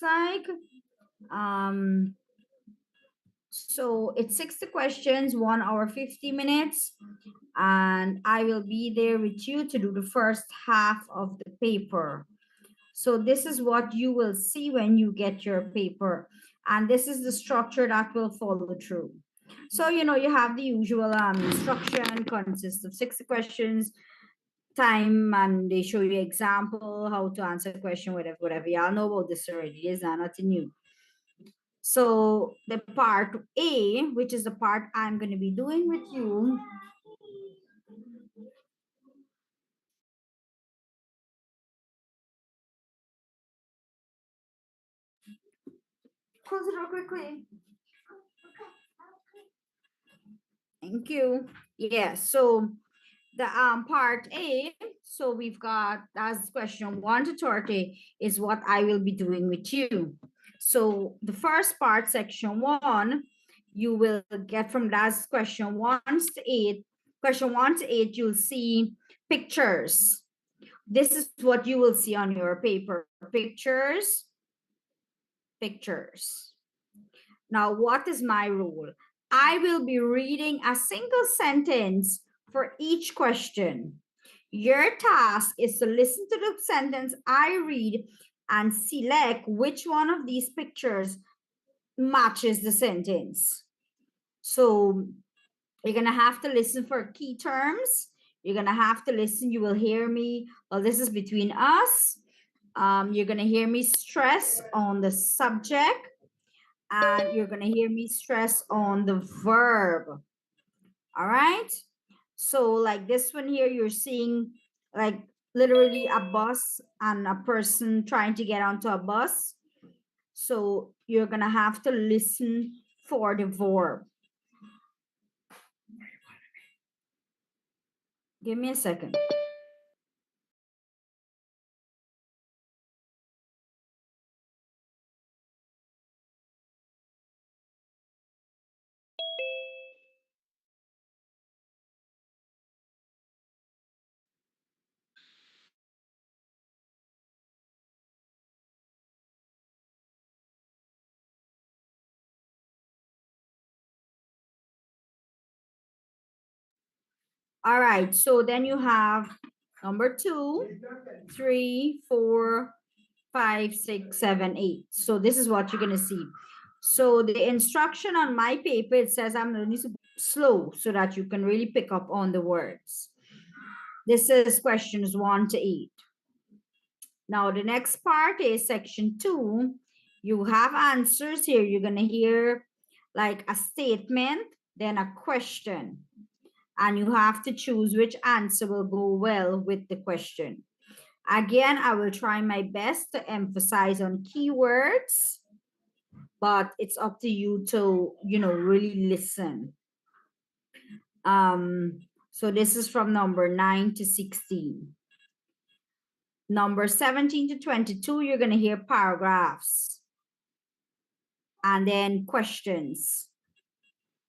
like. So it's 60 questions, 1 hour, 50 minutes. And I will be there with you to do the first half of the paper. So this is what you will see when you get your paper. And this is the structure that will follow through. So, you have the usual instruction, consists of 60 questions, time, and they show you example, how to answer a question, whatever. Y'all know about this already. It's not nothing new. So the part A, which is the part I'm going to be doing with you. Close it door quickly. Thank you. Yeah, so the part A, so we've got as question 1 to 30 is what I will be doing with you. So the first part, section 1, you will get from that's question 1 to 8. Question 1 to 8, you'll see pictures. This is what you will see on your paper. Pictures. Now, what is my rule? I will be reading a single sentence for each question. Your task is to listen to the sentence I read and select which one of these pictures matches the sentence. So you're going to have to listen for key terms. You're going to have to listen. You will hear me. Well, this is between us. You're going to hear me stress on the subject, and you're going to hear me stress on the verb. All right. So like this one here, you're seeing like literally a bus and a person trying to get onto a bus. So you're going to have to listen for the verb. Give me a second. All right, so then you have number 2, 3, 4, 5, 6, 7, 8. So this is what you're gonna see. So the instruction on my paper, it says I'm really slow so that you can really pick up on the words. This is questions 1 to 8. Now the next part is section 2. You have answers here. You're gonna hear like a statement, then a question, and you have to choose which answer will go well with the question. Again, I will try my best to emphasize on keywords, but it's up to you to, really listen. So this is from number 9 to 16. Number 17 to 22, you're going to hear paragraphs and then questions.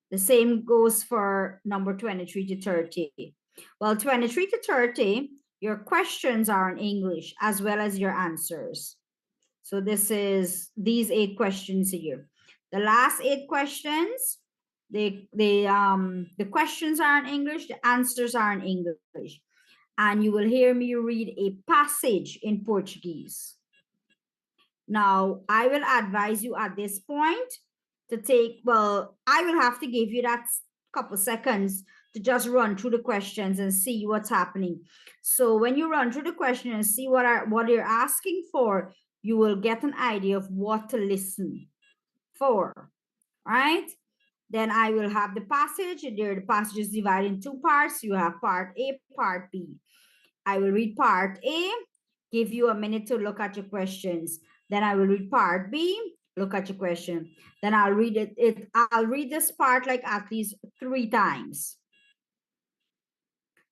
The same goes for number 23 to 30. Well, 23 to 30, your questions are in English as well as your answers. So this is these 8 questions here. The last 8 questions, the questions are in English, the answers are in English. And you will hear me read a passage in Portuguese. Now, I will advise you at this point to take, I will have to give you that couple seconds to just run through the questions and see what's happening. So when you run through the question and see what you're asking for, you will get an idea of what to listen for, right? Then I will have the passage. The passage is divided in 2 parts. You have part A, part B. I will read part A, give you a minute to look at your questions. Then I will read part B, look at your question. Then I'll read I'll read this part like at least 3 times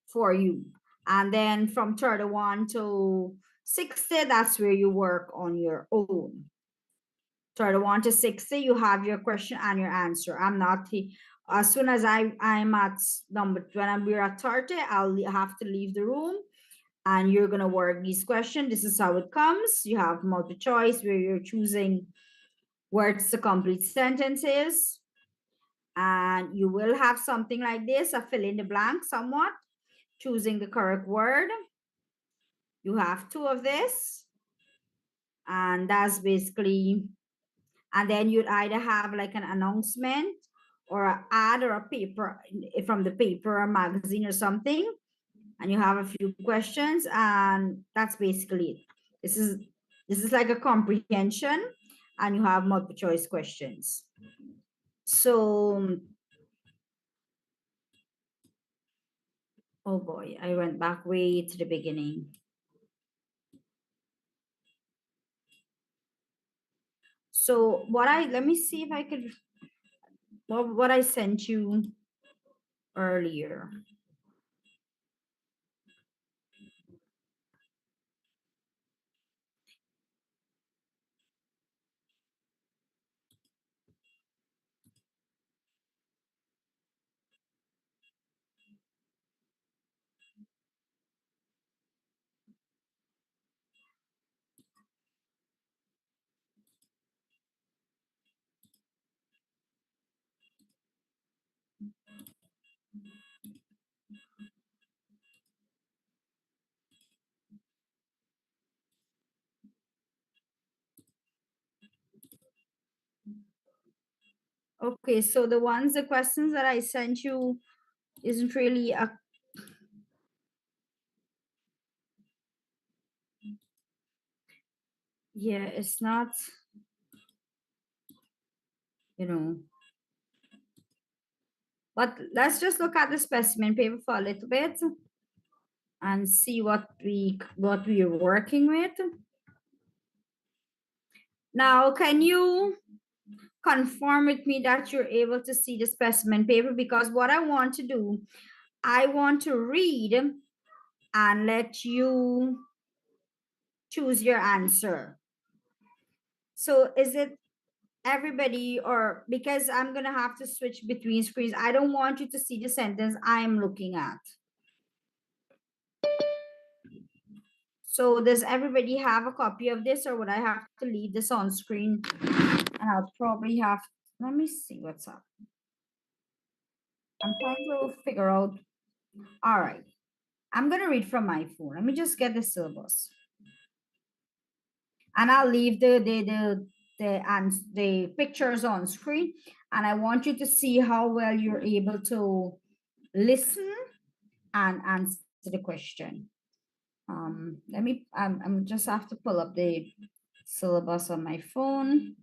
for you. And then from 31 to 60, that's where you work on your own. 31 to 60, you have your question and your answer. I'm not, as soon as I'm at number, when we're at 30, I'll have to leave the room. And you're going to work these questions. This is how it comes. You have multiple choice where you're choosing words to complete sentences. And you will have something like this, a fill in the blank somewhat, choosing the correct word. You have 2 of this. And that's basically, and then you'd either have like an announcement or an ad or a paper from the paper or magazine or something. And you have a few questions, and that's basically it. This is like a comprehension, and you have multiple choice questions. So, oh boy, I went back way to the beginning. So let me see if I could, what I sent you earlier. Okay, so the questions that I sent you isn't really a, yeah, it's not, you know, but let's just look at the specimen paper for a little bit and see what we are working with. Now, can you confirm with me that you're able to see the specimen paper? Because what I want to do, I want to read and let you choose your answer. So is it everybody, or because I'm going to have to switch between screens, I don't want you to see the sentence I'm looking at. So does everybody have a copy of this, or would I have to leave this on screen? And I'll probably have, let me see what's up. I'm trying to figure out. All right. I'm going to read from my phone. Let me just get the syllabus. And I'll leave the pictures on screen. And I want you to see how well you're able to listen and answer the question. I'm just have to pull up the syllabus on my phone.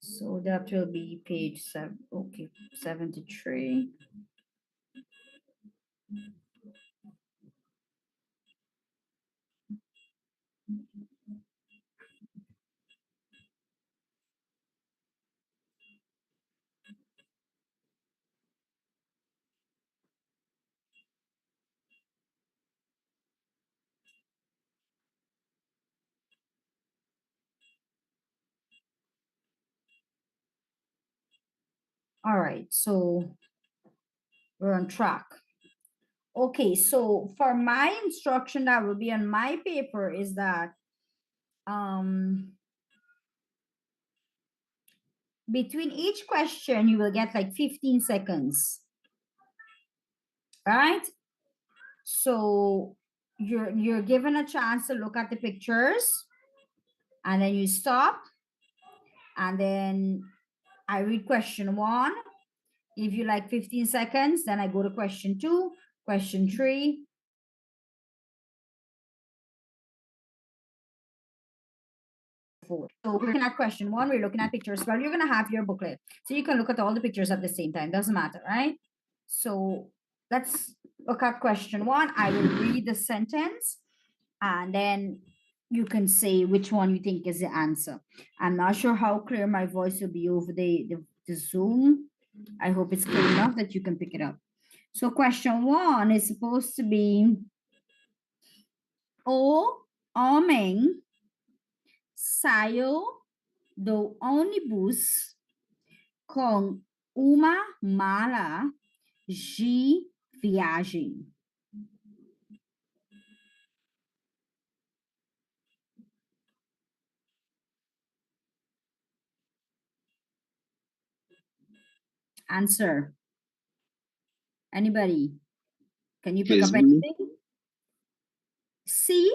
So that will be page 73. All right, so we're on track. Okay, so for my instruction that will be on my paper is that between each question, you will get like 15 seconds. All right? So you're given a chance to look at the pictures, and then you stop, and then I read question 1, give you like 15 seconds, then I go to question 2, question 3. So we're looking at question 1, we're looking at pictures. Well, you're going to have your booklet, so you can look at all the pictures at the same time. Doesn't matter, right? So let's look at question 1. I will read the sentence, and then you can say which one you think is the answer. I'm not sure how clear my voice will be over the Zoom. I hope it's clear enough that you can pick it up. So question 1 is supposed to be O homem saiu do ônibus com uma mala de viagem. Answer. Anybody? Can you pick up anything? C?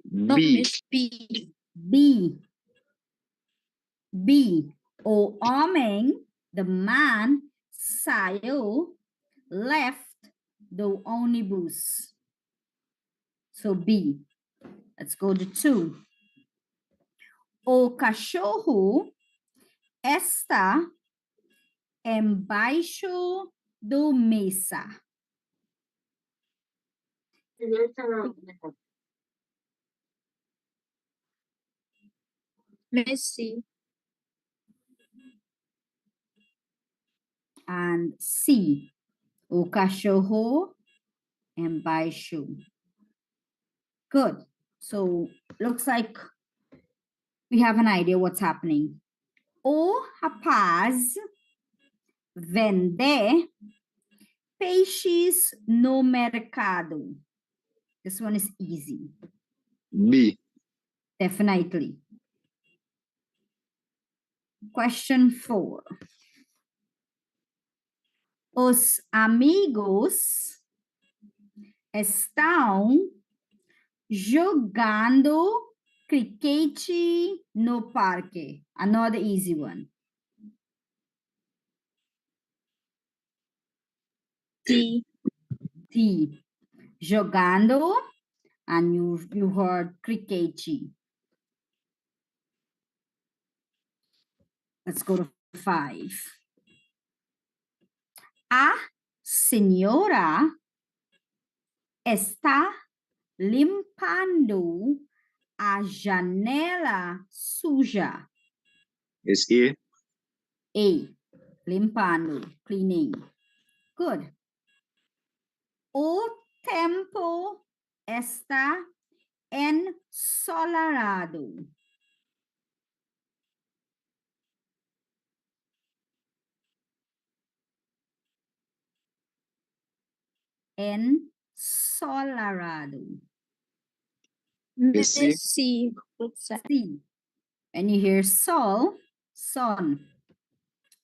B. B. B. B. O homem, the man, saiu, left the ônibus. So B. Let's go to 2. O cachorro está embaixo do mesa. Miss C. And C. O cachorro embaixo. Good. So looks like we have an idea what's happening. O rapaz vende peixes no mercado. This one is easy. B. Definitely. Question 4. Os amigos estão jogando cricket no parque. Another easy one. D. D. Jogando, and you heard cricket. Let's go to 5. A senhora está limpando a janela suja. Is A. A. Limpando, cleaning. Good. O tempo está ensolarado. Ensolarado. Miss C. C. What's that? C. And you hear sol, sun.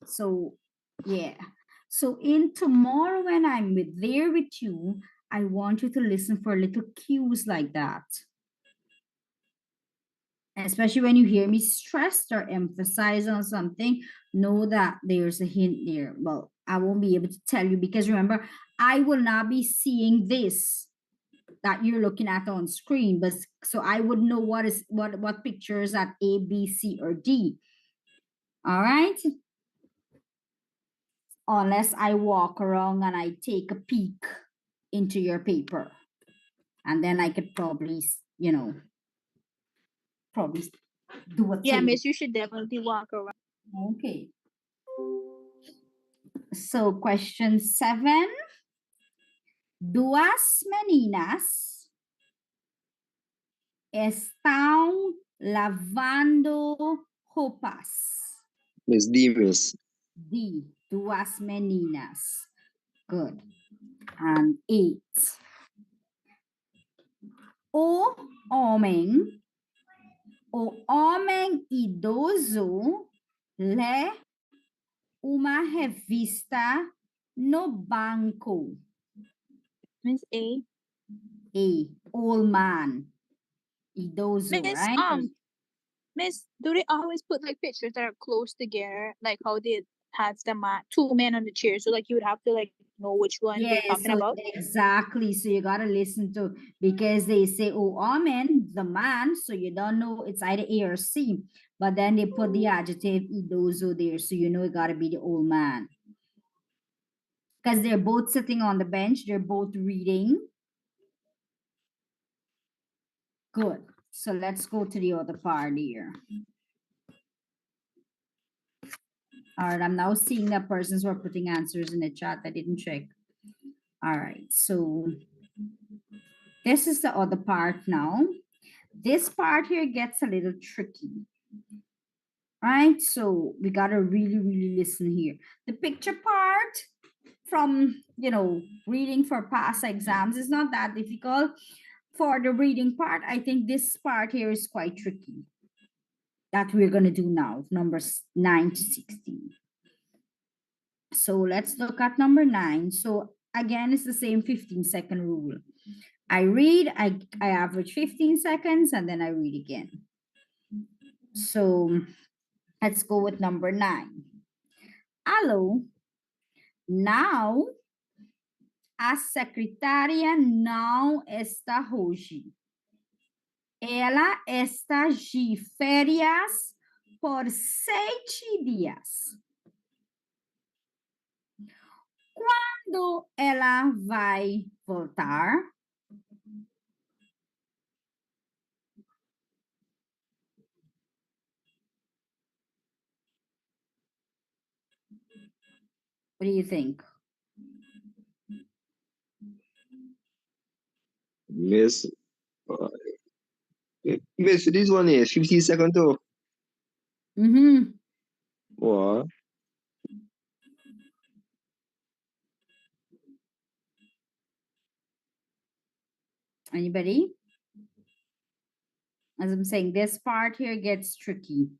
So, yeah. So in tomorrow when I'm there with you, I want you to listen for little cues like that. Especially when you hear me stressed or emphasize on something, know that there's a hint there. Well, I won't be able to tell you because remember, I will not be seeing this that you're looking at on screen, but so I would know what pictures at A, B, C, or D. All right. Unless I walk around and I take a peek into your paper. And then I could probably, probably do a Yeah, thing. Miss, you should definitely walk around. Okay. So question 7. Duas meninas estão lavando roupas. Miss D. Miss. D. Duas meninas. Good. And 8. O homem idoso lê uma revista no banco. Miss A. A. Old man. Idoso, Miss, right? Miss, do they always put like pictures that are close together, like how they had the two men on the chair? So like you would have to like know which one they're talking about. Exactly. So you gotta listen to, because they say, oh, amen, the man. So you don't know it's either A or C. But then they put the adjective idoso there, so you know it gotta be the old man. Because they're both sitting on the bench, they're both reading. Good. So let's go to the other part here. All right, I'm now seeing that persons were putting answers in the chat. I didn't check. All right, so this is the other part now. This part here gets a little tricky. right? So we got to really, really listen here. The picture part from, reading for past exams is not that difficult. For the reading part, I think this part here is quite tricky. That we're going to do now, numbers 9 to 16. So let's look at number 9. So again, it's the same 15-second rule. I read, I average 15 seconds, and then I read again. So let's go with number 9. Alô, now, a secretária não está hoje. Ela está de férias por 7 dias. Quando ela vai voltar? What do you think? Miss, Miss, this one is 15 seconds too. Mm-hmm. What? Anybody? As I'm saying, this part here gets tricky.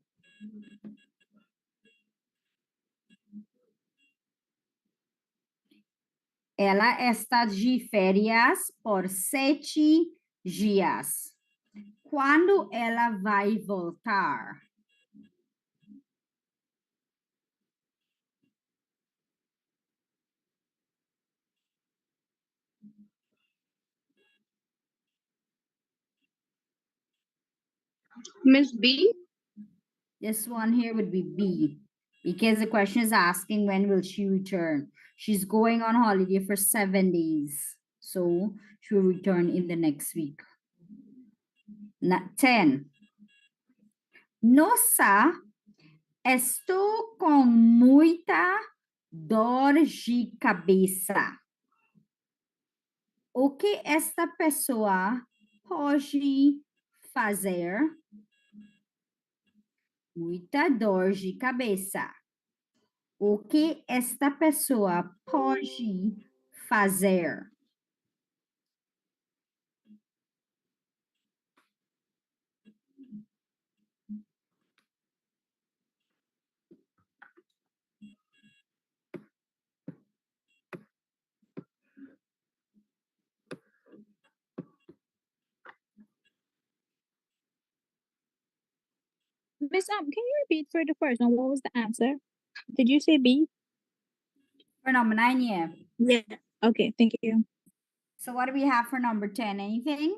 Ela está de férias por 7 dias. Quando ela vai voltar? Miss B? This one here would be B, because the question is asking when will she return. She's going on holiday for 7 days, so she will return in the next week. 10. Nossa, estou com muita dor de cabeça. O que esta pessoa pode fazer? Muita dor de cabeça. O que esta pessoa pode fazer? Miss can you repeat for the first one? What was the answer? Did you say B? For number 9, yeah. Yeah. Okay, thank you. So what do we have for number 10? Anything?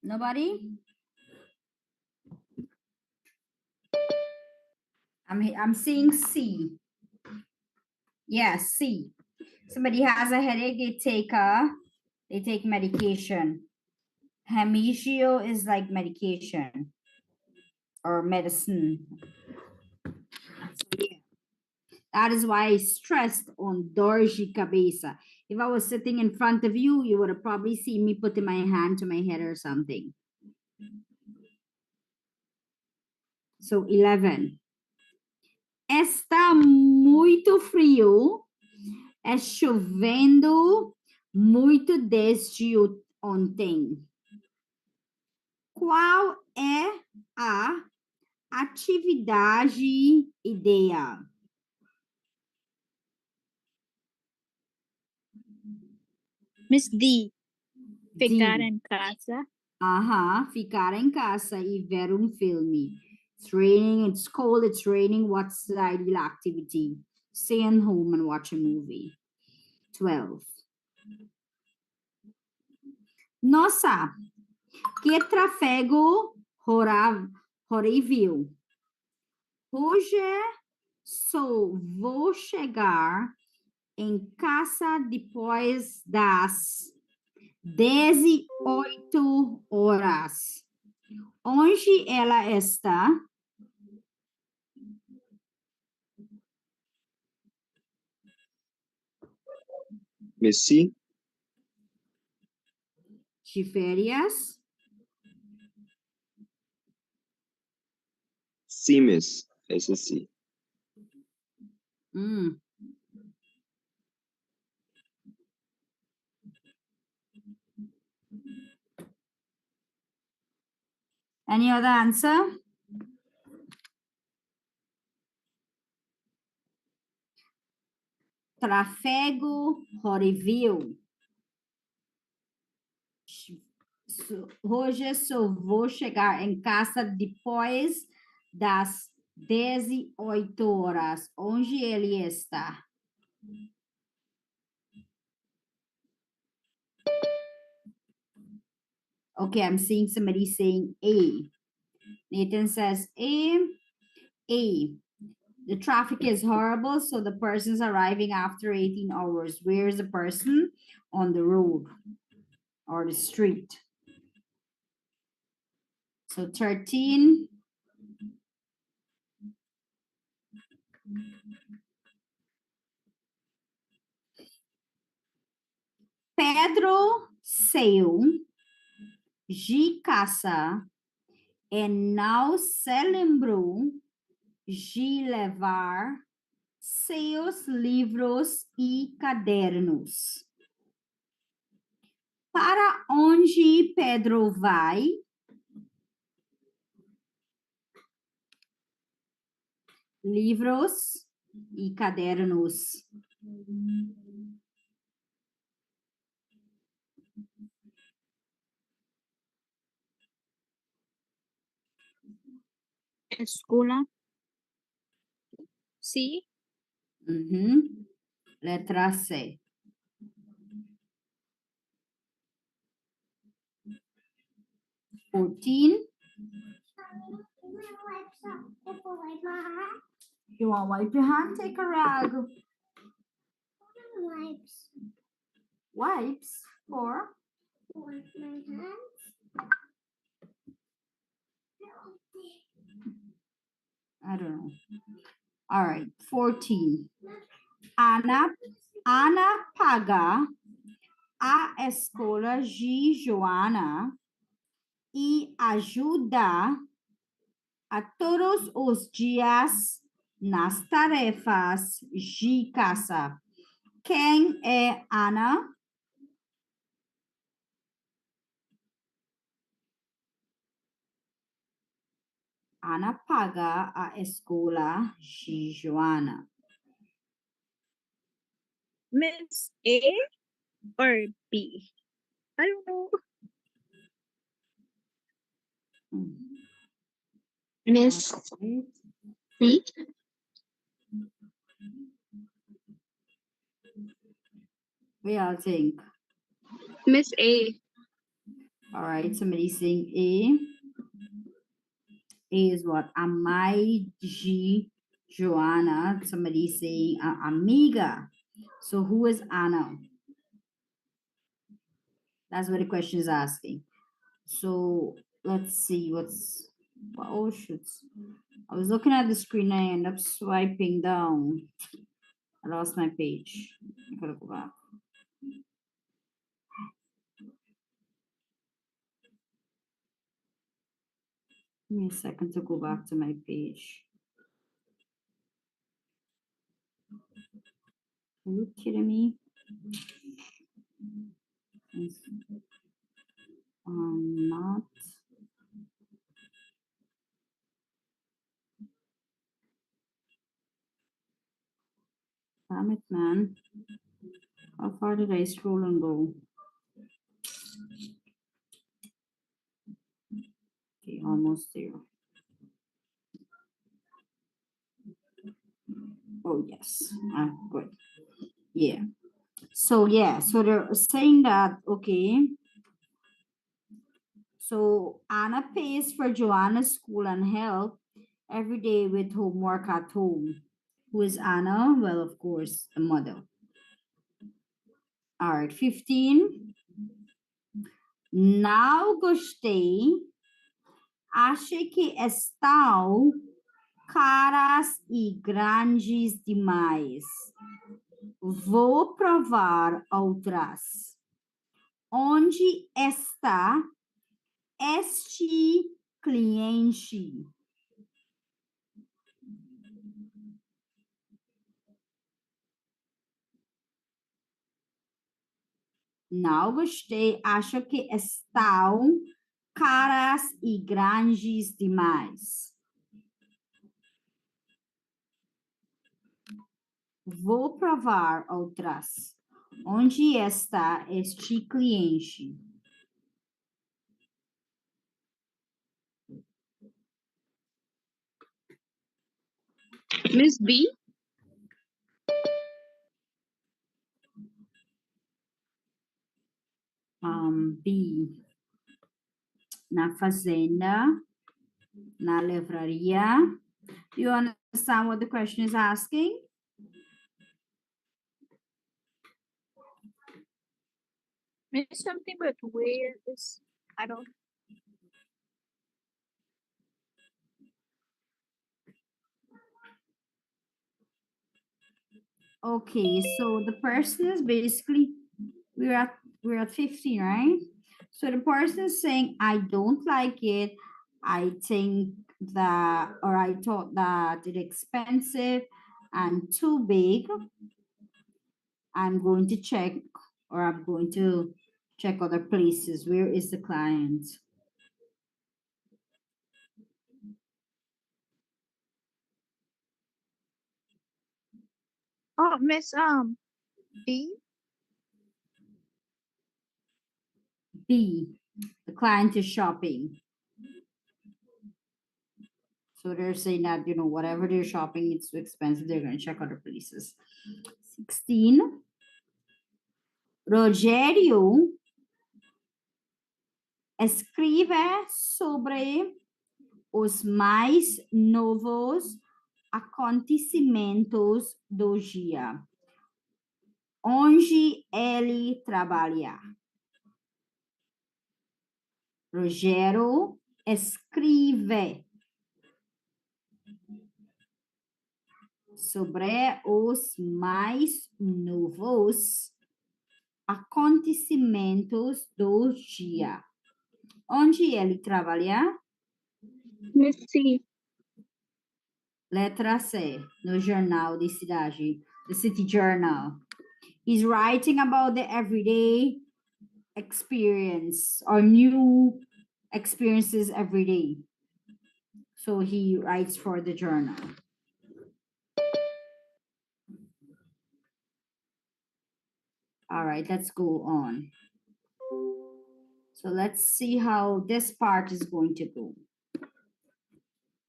Nobody? I'm seeing C. Yes, C. Somebody has a headache, they take medication. Hemigio is like medication or medicine. So yeah. That is why I stressed on dor de cabeça. If I was sitting in front of you, you would have probably seen me putting my hand to my head or something. So 11. Está muito frio. É chovendo muito desde ontem. Qual é a atividade ideal? Miss D. Ficar D. em casa. Ficar em casa e ver filme. It's raining, it's cold, it's raining. What's the ideal activity? Stay at home and watch a movie. 12. Nossa, que tráfego horrível. Hoje só vou chegar em casa depois das 18 horas. Onde ela está? Messi, De férias? Simes, SSC. Hmm. Any other answer? Trafego horrível. Hoje só vou chegar em casa depois das 18 horas. Onde ele está? Okay, I'm seeing somebody saying A. Nathan says A. The traffic is horrible, so the person's arriving after 18 hours. Where is the person? On the road or the street. So 13. Pedro saiu de casa e não se lembrou de levar seus livros e cadernos. Para onde Pedro vai? Livros e cadernos. Escola. C. Letra C. $14. You want to wipe your hand? Take a rag. Wipes for? I don't know. All right, 14. Ana paga a escola de Joana e ajuda a todos os dias nas tarefas de casa. Quem é Ana? Ana paga a escola de Joana. Miss A or B? I don't know. Miss C. We all think. Miss A. All right, somebody saying A. A is what? Amai de Joana. Somebody saying amiga. So who is Anna? That's what the question is asking. So let's see what's, oh shoots. I was looking at the screen and I end up swiping down. I lost my page. I gotta go back. Give me a second to go back to my page. Are you kidding me? Not. Damn it, man. How far did I scroll and go? Okay, almost there. Oh, yes. Good. Yeah. So they're saying that, okay. So Anna pays for Joanna's school and help every day with homework at home. Who is Anna? Well, of course, the mother. All right, 15. Now gostei Acho que estão caras e grandes demais. Vou provar outras. Onde está este cliente? Não gostei. Acho que estão caras e grandes demais. Vou provar outras. Onde está este cliente? Miss B? B. Na fazenda, na livraria. Do you understand what the question is asking? Miss something, but where is, I don't. Okay, so the person is basically, we're at 15, right? So the person is saying, I don't like it. I think that, or I thought that it's expensive and too big. I'm going to check, or I'm going to check other places. Where is the client? Oh, Miss B? B, the client is shopping. So they're saying that, whatever they're shopping, it's too expensive. They're going to check other places. 16. Rogério escreve sobre os mais novos acontecimentos do dia. Onde ele trabalha? Rogério escreve sobre os mais novos acontecimentos do dia. Onde ele trabalha? Miss C. Letra C, no jornal de cidade, the City Journal. He's writing about the everyday experience or new experiences every day. So he writes for the journal. All right, let's go on. So let's see how this part is going to go.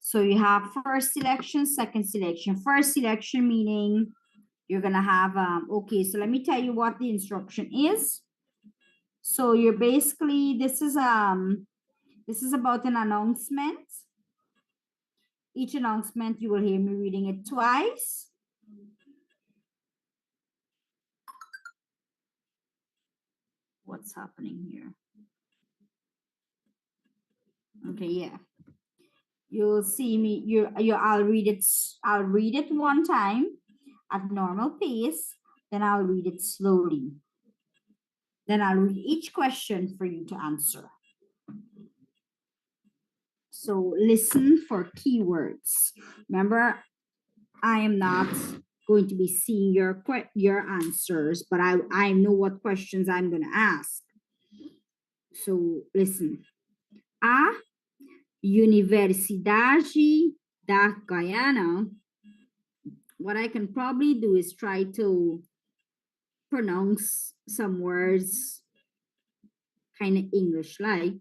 So you have first selection, second selection. First selection meaning you're gonna have, okay, so let me tell you what the instruction is. So you're basically, this is about an announcement. Each announcement, you will hear me reading it twice. What's happening here? Okay, yeah. You'll see me, I'll read it one time at normal pace, then I'll read it slowly. Then I'll read each question for you to answer. So listen for keywords. Remember, I am not going to be seeing your answers, but I know what questions I'm going to ask. So listen. A Universidade da Guyana. What I can probably do is try to pronounce some words kind of English-like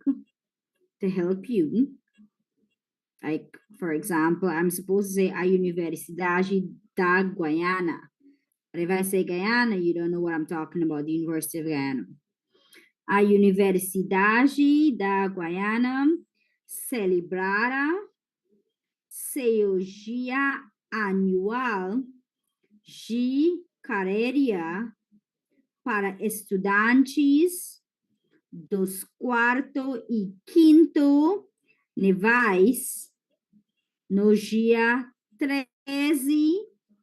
to help you. Like, for example, I'm supposed to say a Universidade da Guyana. But if I say Guyana, you don't know what I'm talking about, the University of Guyana. A Universidade da Guiana celebrara seu dia anual de carreira para estudantes dos quarto e quinto Nevais no dia 13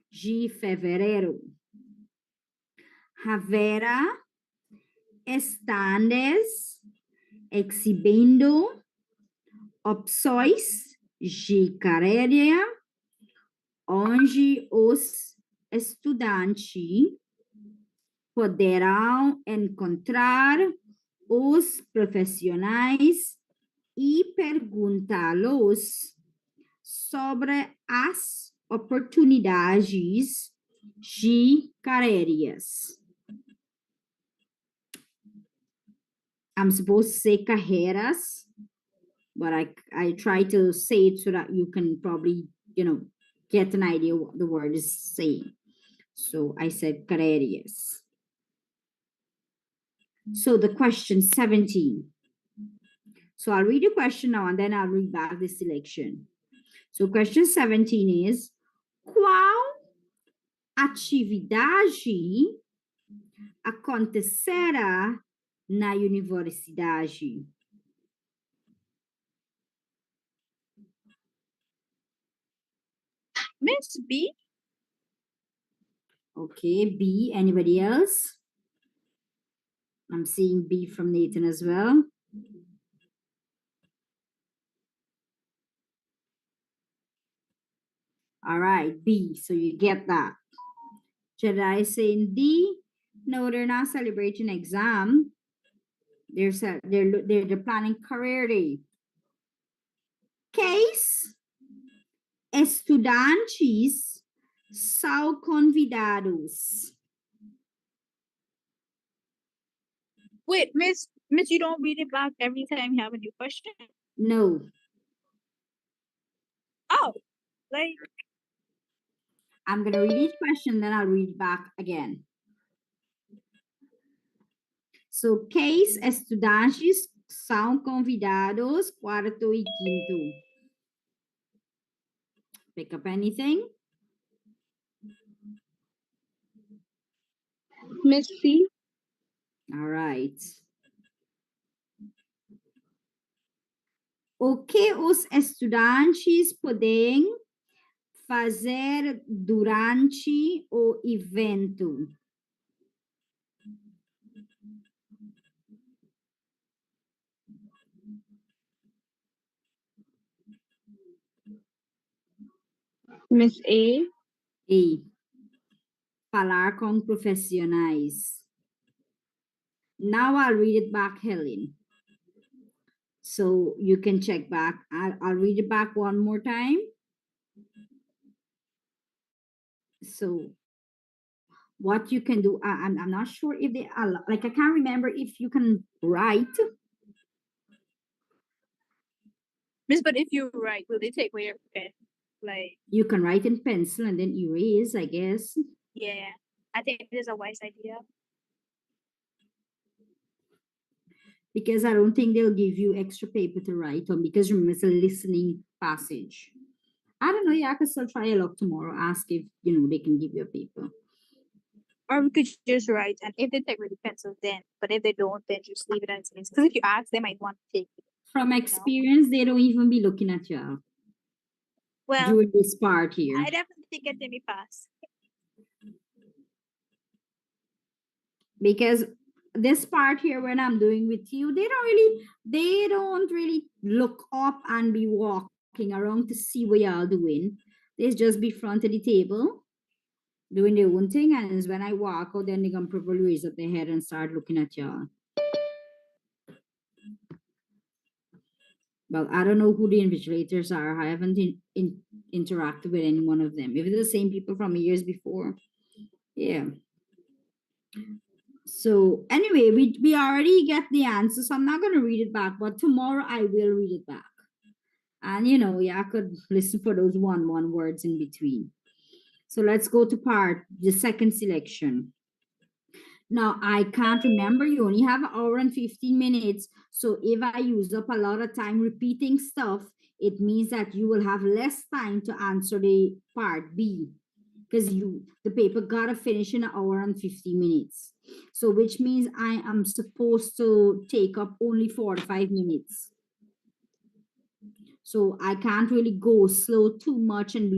de fevereiro. Haverá stands exibindo opções de carreira onde os estudantes poderão encontrar os profissionais e perguntá-los sobre as oportunidades de carreiras. I'm supposed to say carreiras, but I try to say it so that you can probably, get an idea what the word is saying. So I said carreiras. So the question 17. So I'll read the question now and then I'll read back the selection. So question 17 is, qual atividade acontecerá na universidade? Miss B? Okay, B. Anybody else? I'm seeing B from Nathan as well. All right, B. So you get that. Should I say in D? No, they're not celebrating exam. They're planning career day. Case estudantes são convidados. Wait, Miss, you don't read it back every time you have a new question? No. Oh, like, I'm going to read each question, then I'll read back again. So, case estudantes são convidados quarto e quinto. Pick up anything? Miss C? All right. O que os estudantes podem fazer durante o evento? Miss A? E falar com profissionais. Now I'll read it back, Helen. So you can check back. I'll read it back one more time. So what you can do, I'm not sure if they allow, like I can't remember if you can write. Miss, but if you write, will they take away your pen? Like, You can write in pencil and then erase, I guess. yeah, I think it is a wise idea. Because I don't think they'll give you extra paper to write on, because remember it's a listening passage. I don't know, yeah, I could still try a look tomorrow, ask if, they can give you a paper. Or we could just write, and if they take with the pencil, then, but if they don't, then just leave it as it is. Because if you ask, they might want to take it. From experience, they don't even be looking at you Well, during this part here. I definitely get them pass. Because this part here, when I'm doing with you, they don't really look up and be walking around to see what y'all doing. They just be front of the table doing their own thing, and it's when I walk out, then they can probably raise up their head and start looking at y'all. Well, I don't know who the invigilators are. I haven't interacted with any one of them. If it's the same people from years before, yeah. So anyway, we already get the answer, so I'm not going to read it back, but tomorrow I will read it back. And I could listen for those one words in between. So let's go to the second selection. Now, I can't remember, you only have an hour and 15 minutes. So if I use up a lot of time repeating stuff, it means that you will have less time to answer the part B, because the paper gotta finish in an hour and 50 minutes. So which means I am supposed to take up only 4 to 5 minutes. So I can't really go slow too much and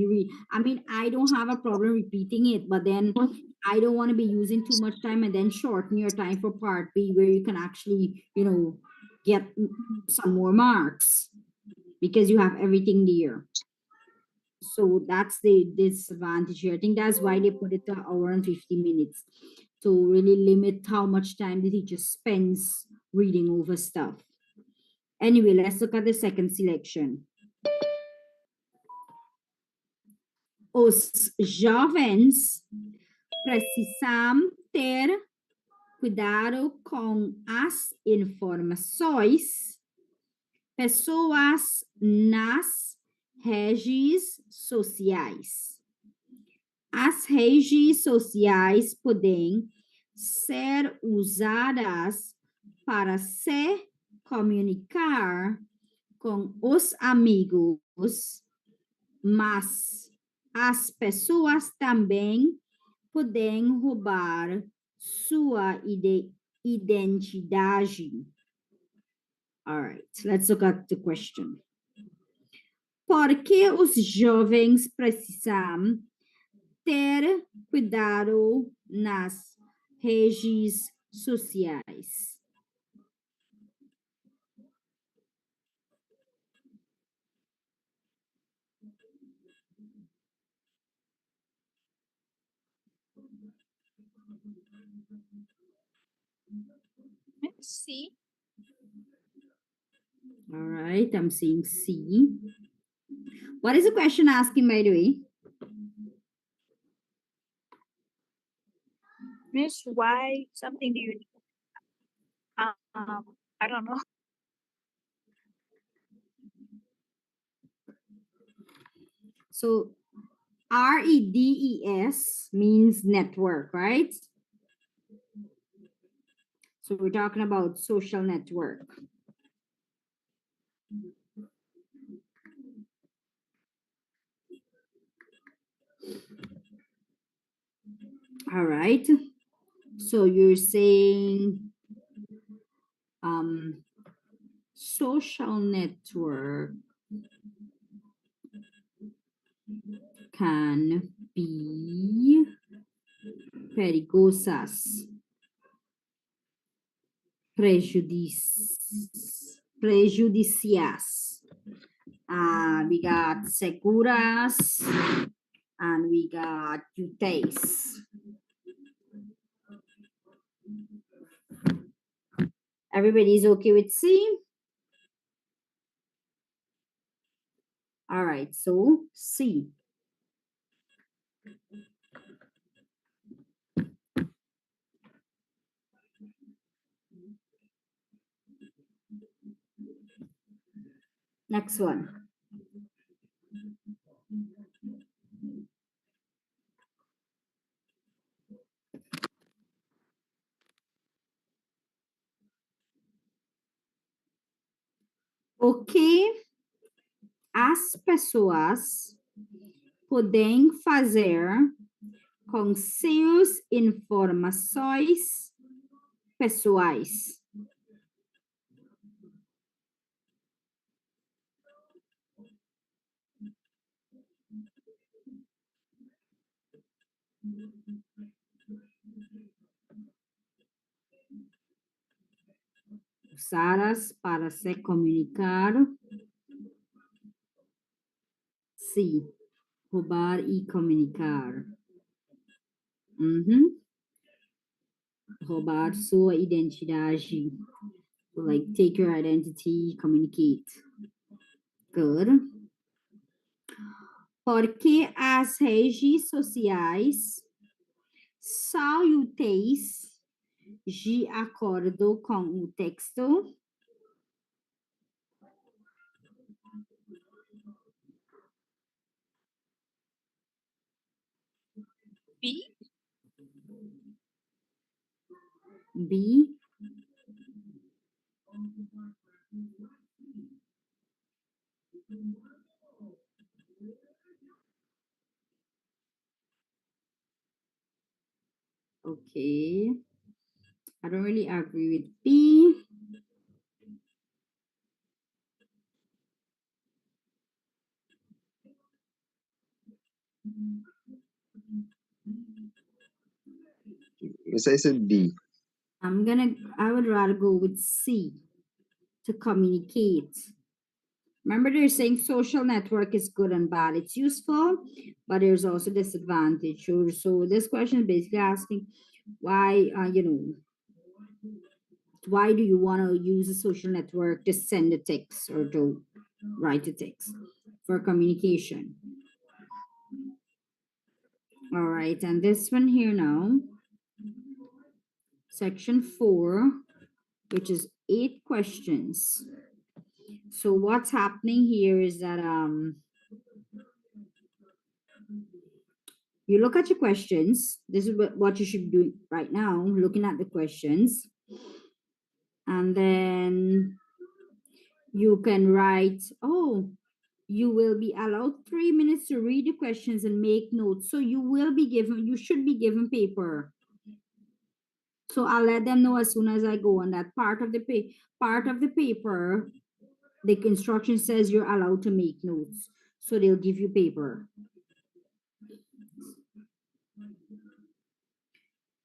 I mean, I don't have a problem repeating it, but then I don't want to be using too much time and then shorten your time for part B where you can actually, get some more marks because you have everything there. So that's the disadvantage here. I think that's why they put it to 1 hour and 50 minutes to really limit how much time the teacher spends reading over stuff. Anyway, let's look at the second selection. Os jovens precisam ter cuidado com as informações, pessoas nas redes sociais. As redes sociais podem ser usadas para se comunicar com os amigos, mas as pessoas também podem roubar sua identidade. All right, let's look at the question. Por que os jovens precisam ter cuidado nas redes sociais? C. All right, I'm saying C. What is the question asking, by the way? Miss, why something do you need? I don't know. So REDES means network, right? So we're talking about social network. All right. So you're saying social network can be perigosas, prejudicias. We got seguras and we got úteis. Everybody's okay with C? All right, so C. Next one. O que as pessoas podem fazer com seus informações pessoais? Usadas para se comunicar. Sim. Roubar e comunicar. Roubar sua identidade. So like take your identity, communicate. Good. Porque as redes sociais são úteis de acordo com o texto. B. B. Okay. I don't really agree with B. Miss, I said D. I would rather go with C, to communicate. Remember, they're saying social network is good and bad. It's useful, but there's also disadvantage. So this question is basically asking why, why do you want to use a social network to send a text or to write a text for communication? All right, and this one here now, section 4, which is 8 questions. So what's happening here is that you look at your questions. This is what you should do right now, looking at the questions. And then you can write, oh, you will be allowed 3 minutes to read the questions and make notes. So you should be given paper. So I'll let them know as soon as I go on that part of the paper. The instruction says you're allowed to make notes. So they'll give you paper.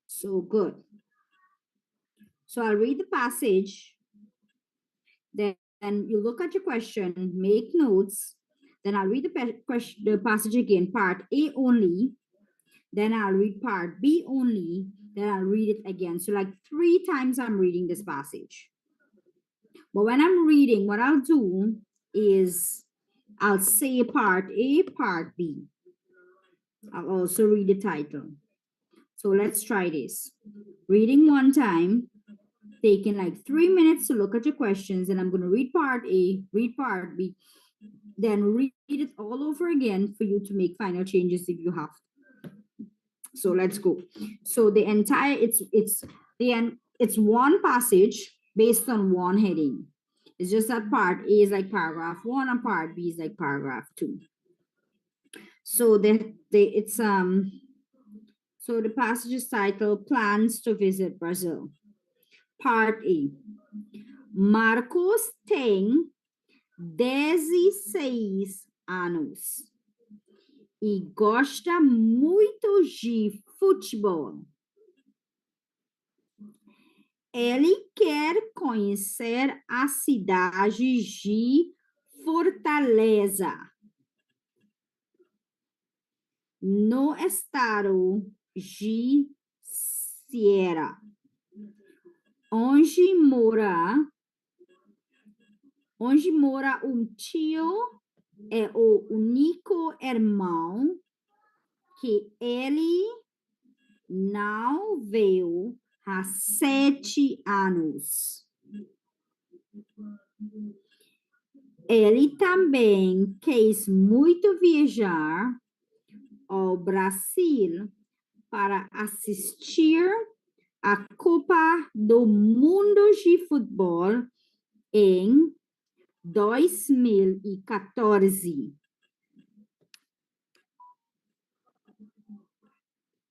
So good. So I'll read the passage. Then you look at your question, make notes. Then I'll read the passage again, part A only. Then I'll read part B only. Then I'll read it again. So like 3 times I'm reading this passage. But when I'm reading, what I'll do is I'll say part A, part B. I'll also read the title. So let's try this. Reading one time, taking like 3 minutes to look at your questions, and I'm going to read part A, read part B, then read it all over again for you to make final changes if you have. So let's go. So the entire, it's one passage based on one heading. It's just that part A is like paragraph 1 and part B is like paragraph 2. So so the passage is titled Plans to Visit Brazil. Part A. Marcos tem 16 anos e gosta muito de futebol. Ele quer conhecer a cidade de Fortaleza, no estado de Ceará, onde mora tio, é o único irmão que ele não viu há 7 anos. Ele também quis muito viajar ao Brasil para assistir a Copa do Mundo de Futebol em 2014.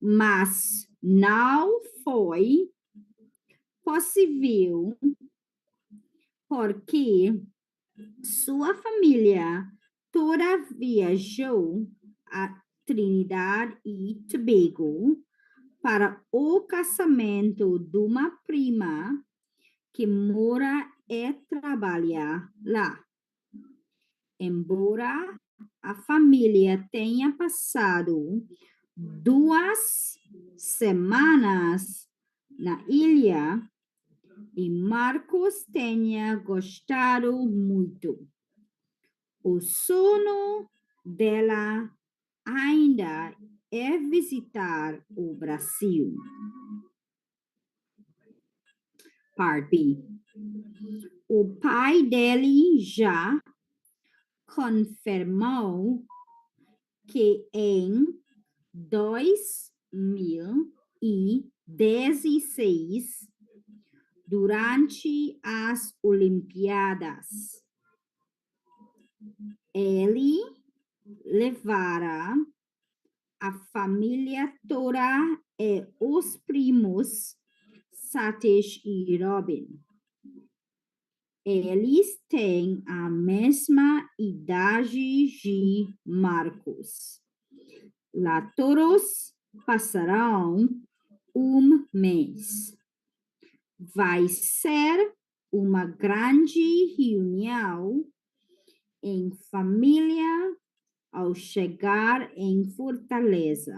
Mas não foi possível porque sua família toda viajou a Trinidad e Tobago para o casamento de uma prima que mora e trabalha lá. Embora a família tenha passado 2 semanas na ilha e Marcos tenha gostado muito. O sonho dela ainda é visitar o Brasil. Part B. O pai dele já confirmou que em 2016, durante as Olimpíadas, ele levara a família toda e os primos Satish e Robin. Eles têm a mesma idade de Marcos. Lá todos passarão mês. Vai ser uma grande reunião em família ao chegar em Fortaleza.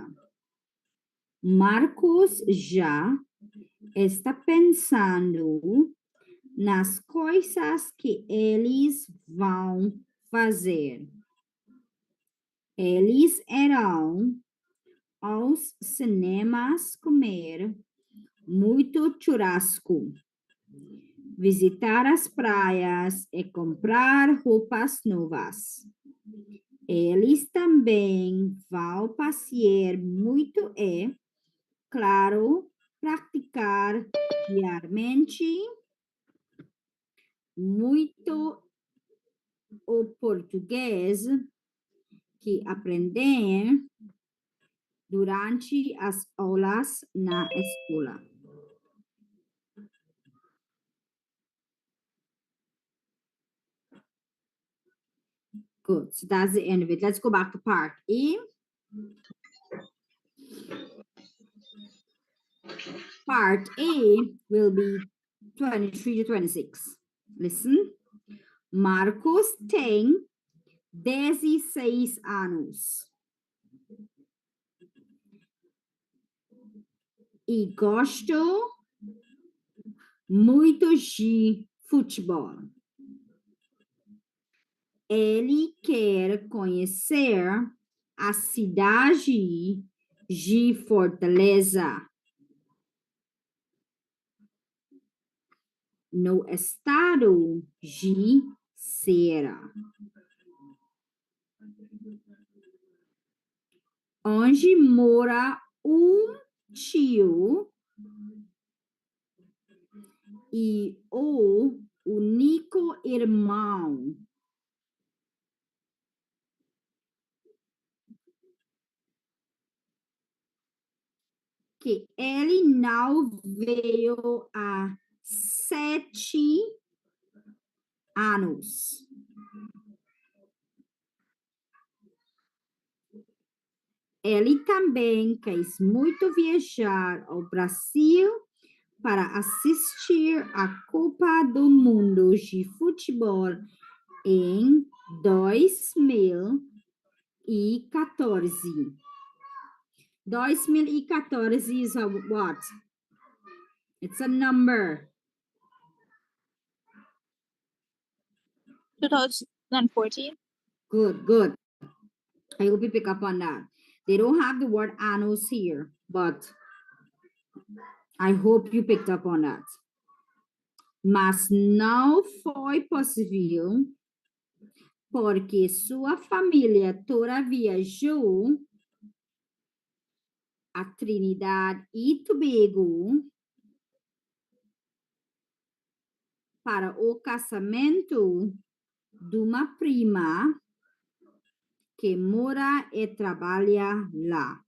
Marcos já está pensando nas coisas que eles vão fazer. Eles irão aos cinemas comer muito churrasco, visitar as praias e comprar roupas novas. Eles também vão passear muito e, claro, praticar diariamente muito o português que aprendem durante as aulas na escola. Good. So that's the end of it. Let's go back to part E. Part A will be 23 to 26. Listen. Marcos tem 16 anos. E gosto muito de futebol. Ele quer conhecer a cidade de Fortaleza, no estado de Ceará, onde mora um tio e o único irmão. Que ele não veio há 7 anos. Ele também quis muito viajar ao Brasil para assistir a Copa do Mundo de Futebol em 2014. 2014 is a what? It's a number. 2014. Good, good. I hope you pick up on that. They don't have the word annos here, but I hope you picked up on that. Mas não foi possível porque sua família toda viajou a Trinidad e Tobago para o casamento de uma prima que mora e trabalha lá.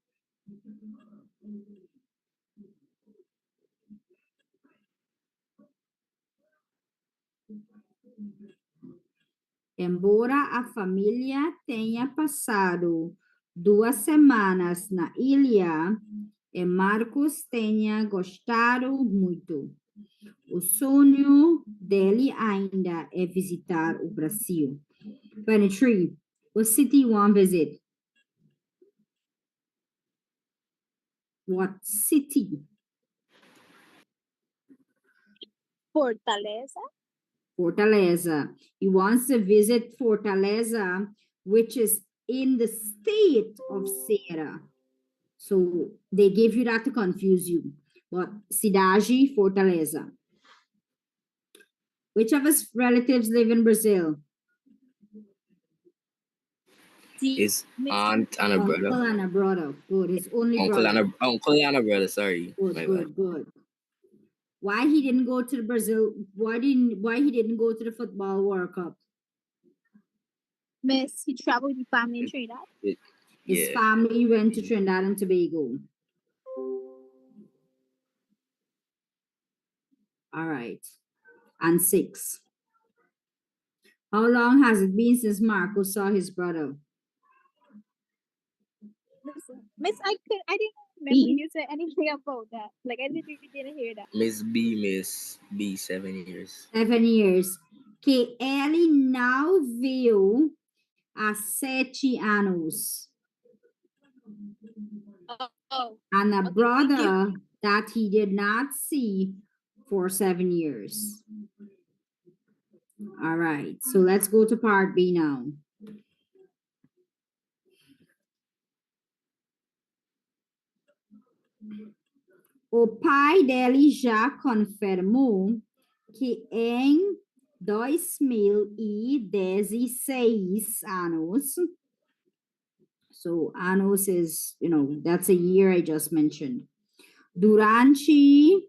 Embora a família tenha passado 2 semanas na ilha, e Marcos tenha gostado muito. O sonho dele ainda é visitar o Brasil. 23. What city you want to visit? What city? Fortaleza. Fortaleza. He wants to visit Fortaleza, which is in the state of Ceará. So they gave you that to confuse you. But cidade, Fortaleza. Which of his relatives live in Brazil? His aunt and a brother. Uncle and a brother. Good. His only Uncle brother. and a brother. Sorry. Good, good. Why he didn't go to the Brazil? Why he didn't go to the football World Cup? Miss, he traveled with family in Trinidad. His family went to Trinidad and Tobago. All right. And 6. How long has it been since Marco saw his brother? Miss, I didn't remember B. you said anything about that. Like I literally didn't hear that. Miss B, 7 years. 7 years. Que ele não viu há 7 anos. Oh, And a okay, thank you. brother that he did not see for 7 years. All right, so let's go to part B now. O pai dele já confirmou que em 2016 anos, so anos is, that's a year I just mentioned. Durante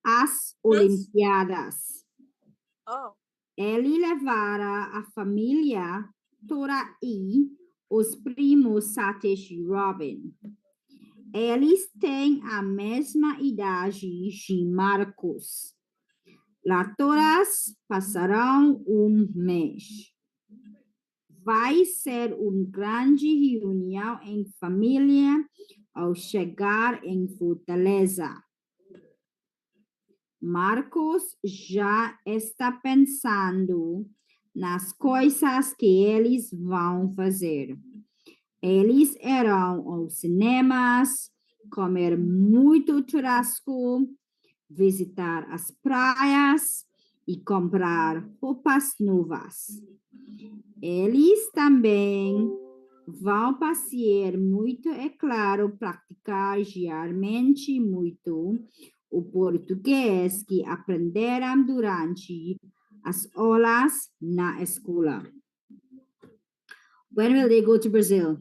as Olimpíadas, Oh, ele levara a família toda e os primos Satish e Robin. Eles têm a mesma idade de Marcos. Lá todas passarão mês. Vai ser grande reunião em família ao chegar em Fortaleza. Marcos já está pensando nas coisas que eles vão fazer. Eles irão aos cinemas, comer muito churrasco, visitar as praias e comprar roupas novas. Eles também vão passear muito, é claro, praticar diariamente muito o português que aprenderam durante as aulas na escola. When will they go to Brazil?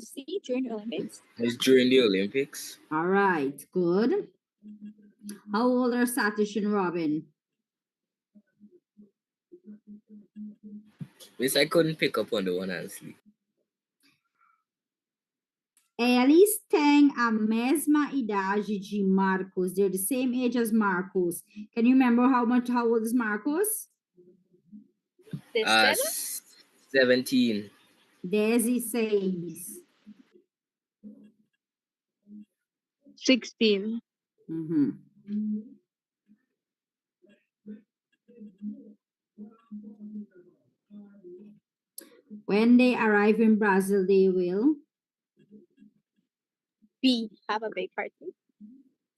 see during the Olympics. It's during the Olympics. All right, good. How old are Satish and Robin? Miss, I couldn't pick up on the one, honestly. Eles têm a mesma idade de Marcos. They're the same age as Marcos. Can you remember how old is Marcos? They Uh, said 17. 16. 16. Mhm. When they arrive in Brazil, they will B, have a big party.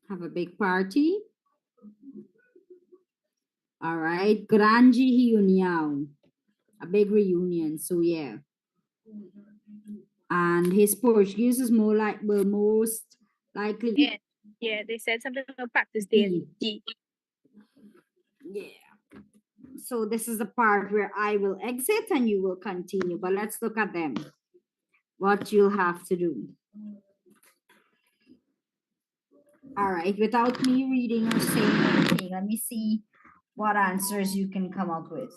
have a big party. All right, grande reunião, a big reunion. So yeah, and his Portuguese is most likely. Yeah, they said something about practice daily. D. Yeah. So this is the part where I will exit and you will continue. But let's look at them. What you'll have to do. All right, without me reading or saying anything, let me see what answers you can come up with.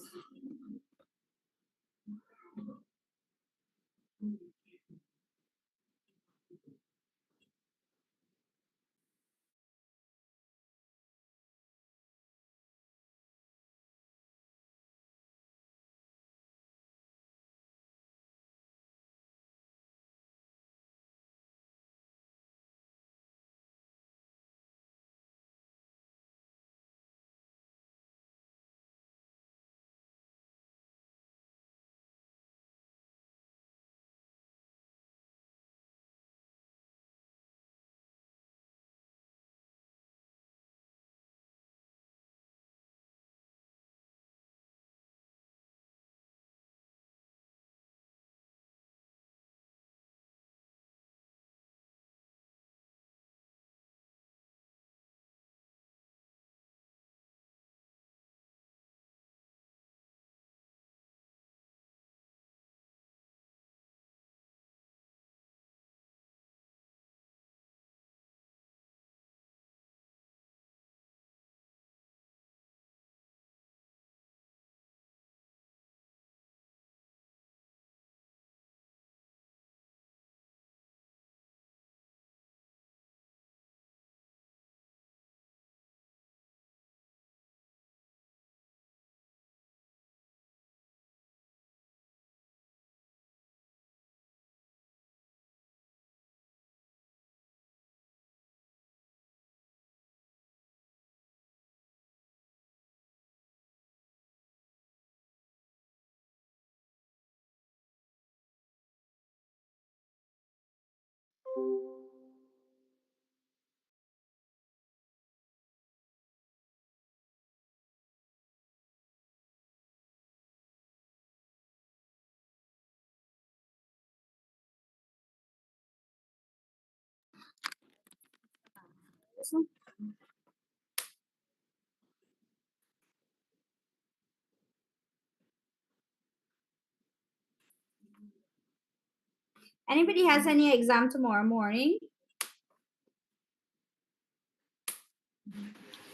Anybody has any exam tomorrow morning?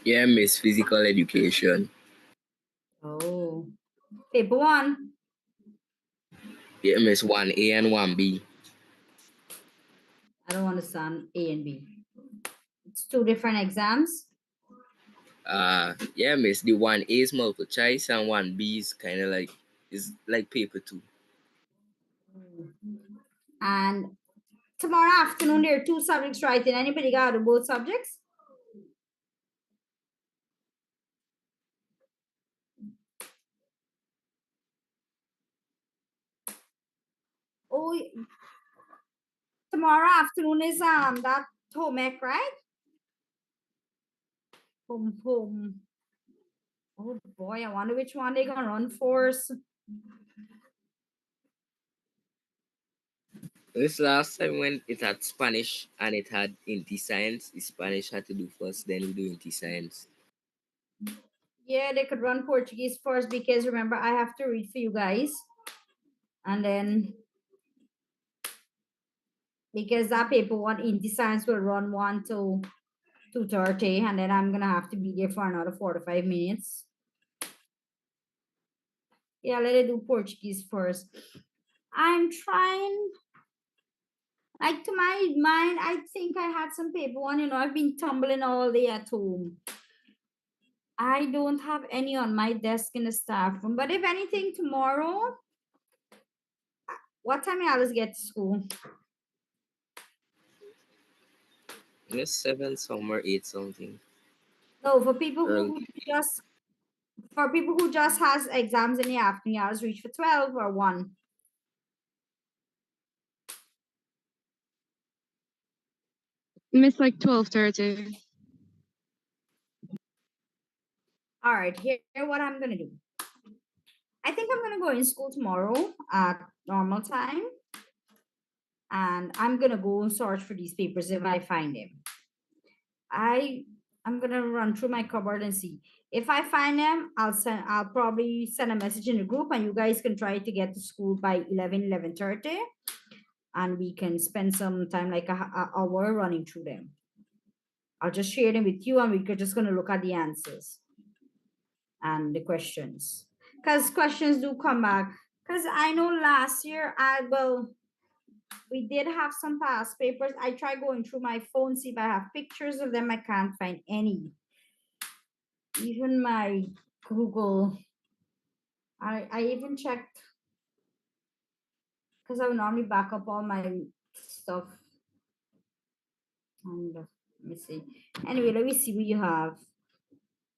Yeah, miss physical education. Oh, paper one. Yeah, miss 1A and 1B. I don't understand A and B. It's two different exams. Yeah, miss, the 1A is multiple choice and 1B is kind of like, is like paper 2. And tomorrow afternoon, there are two subjects writing. Anybody got to both subjects? Oh, tomorrow afternoon is that home ec, right? Home. Oh boy, I wonder which one they're gonna run first. This last time when it had Spanish and it had Inti Science, the Spanish had to do first, then we do Inti Science. Yeah, they could run Portuguese first because remember I have to read for you guys. And then because that paper one Inti Science will run 1 to 2:30, and then I'm gonna have to be there for another 45 minutes. Yeah, let it do Portuguese first. I'm trying, like, to my mind, I think I had some paper one, I've been tumbling all day at home. I don't have any on my desk in the staff room, but if anything, tomorrow, what time Alice get to school? Yes, 7 somewhere, 8 something. No, for people Early. who just has exams in the afternoon, Alice reach for 12 or 1. Miss like 12:30. All right, here what I'm gonna do. I think I'm gonna go in school tomorrow at normal time, and I'm gonna go and search for these papers if I find them. I'm gonna run through my cupboard and see. If I find them, I'll probably send a message in the group, and you guys can try to get to school by 11:30, and we can spend some time, like a hour, running through them. I'll just share them with you, and we're just gonna look at the answers and the questions, because questions do come back. Because I know last year, we did have some past papers. I tried going through my phone, see if I have pictures of them. I can't find any. Even my Google, I even checked, because I would normally back up all my stuff. And let me see. Anyway, let me see what you have.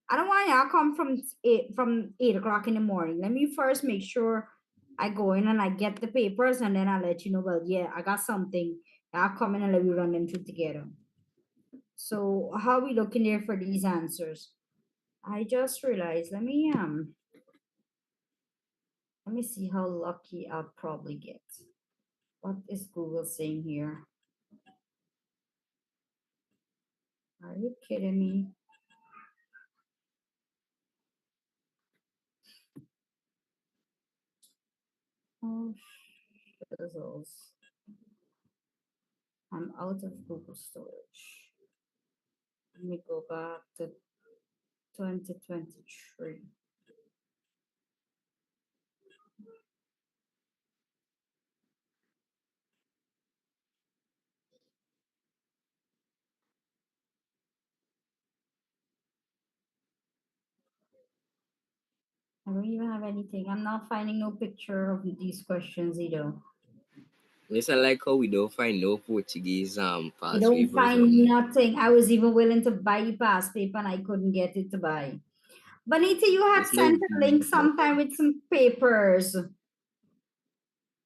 I don't want y'all come from 8 o'clock in the morning. Let me first make sure I go in and I get the papers, and then I'll let you know. Well, yeah, I got something. I'll come in and let me run them through together. So how are we looking there for these answers? I just realized, let me see how lucky I'll probably get. What is Google saying here? Are you kidding me? Oh, shizzles. I'm out of Google storage. Let me go back to 2023. I don't even have anything. I'm not finding no picture of these questions either. Yes, I like how we don't find no Portuguese I past don't papers. find nothing. I was even willing to buy the past paper and I couldn't get it to buy. Bonita, you had There's no sent a link sometime with some papers.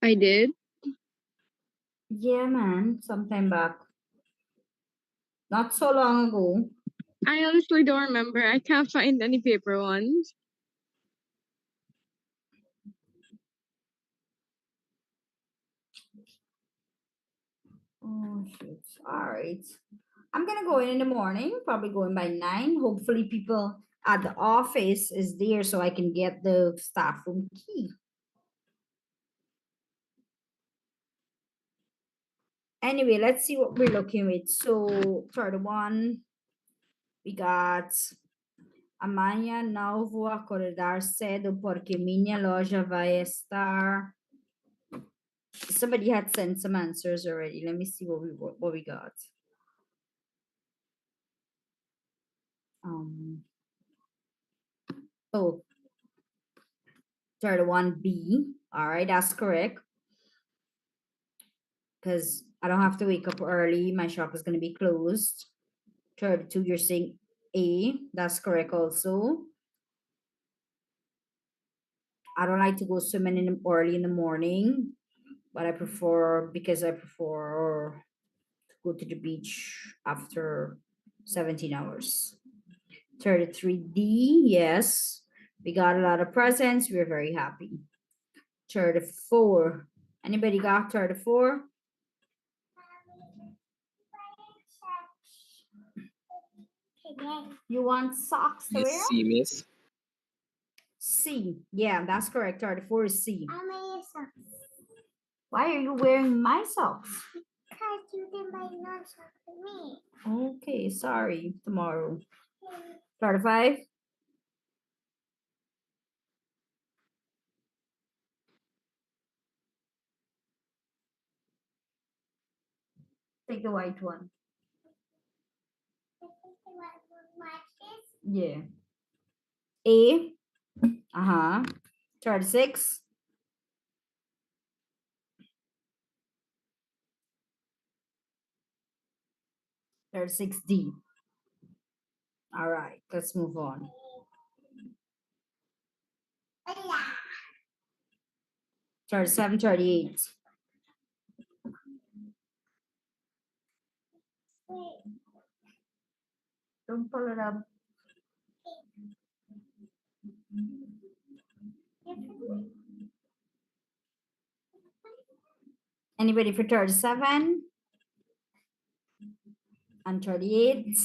I did. Yeah, man, sometime back. Not so long ago. I honestly don't remember. I can't find any paper ones. Oh, shoot. All right. I'm gonna go in the morning, probably going by 9. Hopefully people at the office is there so I can get the staff room key. Anyway, let's see what we're looking with. So, third one, we got amanhã não vou acordar cedo porque minha loja vai estar. Somebody had sent some answers already. Let me see what we got. Oh, third one B. All right, that's correct. Because I don't have to wake up early. My shop is going to be closed. 32, you're saying A. That's correct also. I don't like to go swimming early in the morning, but I prefer to go to the beach after 17 hours. 33D, yes. We got a lot of presents. We're very happy. 34. Anybody got 34? You want socks to wear? Yes, see, miss. C. Yeah, that's correct. 34 is C. How many socks? Why are you wearing my socks? Because you didn't buy no socks for me. Okay, sorry. Tomorrow. 35. Take the white one. Yeah. A. Uh-huh. 36. 36D. All right, let's move on. 37, 38. Don't pull it up. Anybody for 37 and 38?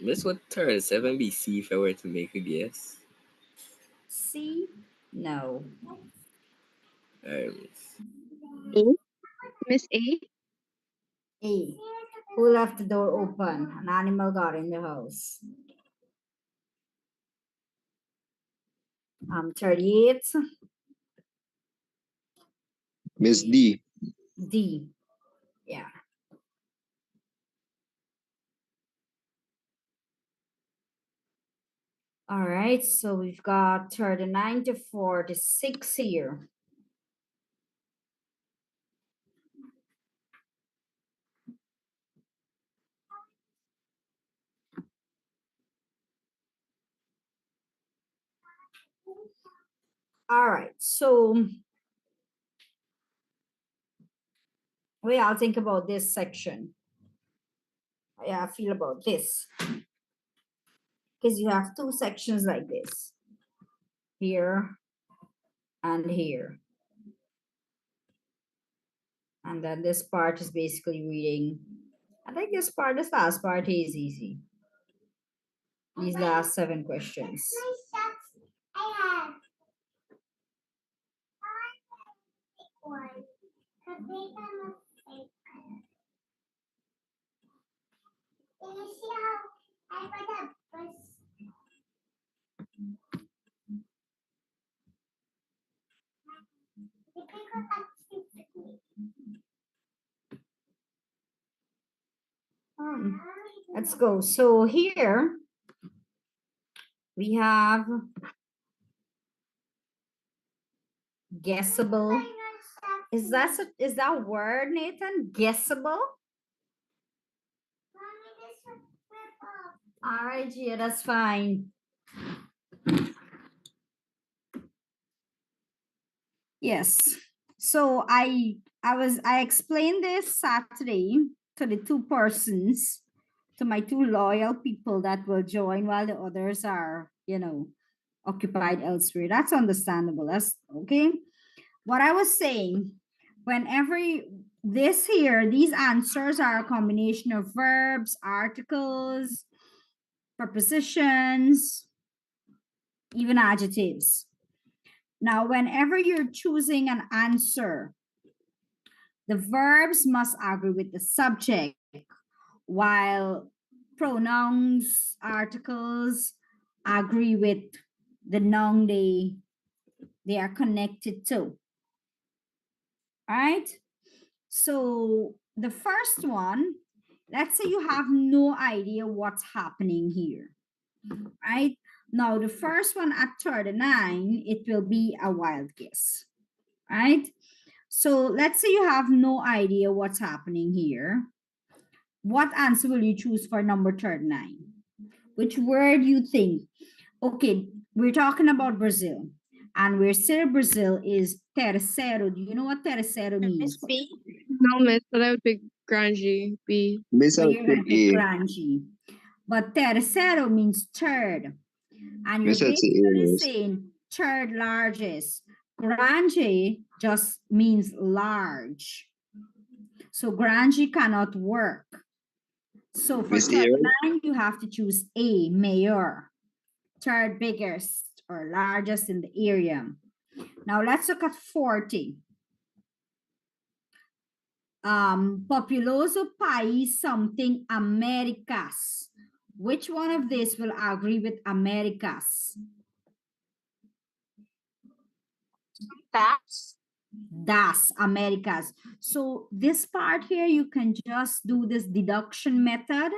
Miss, what 37 BC if I were to make a guess? C? No. Miss. A. Miss A. A. Who left the door open? An animal got in the house. 38. Miss D. D. Yeah. All right, so we've got 39 to 46 here. All right, so way I'll think about this section. Yeah, I feel about this. Because you have two sections like this. Here and here. And then this part is basically reading. I think this last part is easy. These last 7 questions. Let's go. So here we have guessable. Is that word, Nathan? Guessable? All right, Gia, that's fine. Yes. So I explained this Saturday to the two persons, to my two loyal people that will join while the others are, occupied elsewhere. That's understandable. That's okay. What I was saying, whenever these answers are a combination of verbs, articles, prepositions, even adjectives. Now, whenever you're choosing an answer, the verbs must agree with the subject, while pronouns, articles agree with the noun they are connected to. All right. So the first one, let's say you have no idea what's happening here, right? Now, the first one at 39, it will be a wild guess, right? So let's say you have no idea what's happening here. What answer will you choose for number 39? Which word you think? Okay, we're talking about Brazil. And we're saying Brazil is terceiro. Do you know what terceiro means? Miss B. No, miss, but I would pick Grungy B. Miss, So I would you're going to say pick A. grande. But terceiro means third. And you're Miss, I would say A, basically miss. saying third largest. Grande just means large. So grande cannot work. So for Miss A, right? 39, you have to choose A, mayor, third biggest or largest in the area. Now let's look at 40. Populoso país something Americas. Which one of this will agree with Americas? Das Americas. So this part here, you can just do this deduction method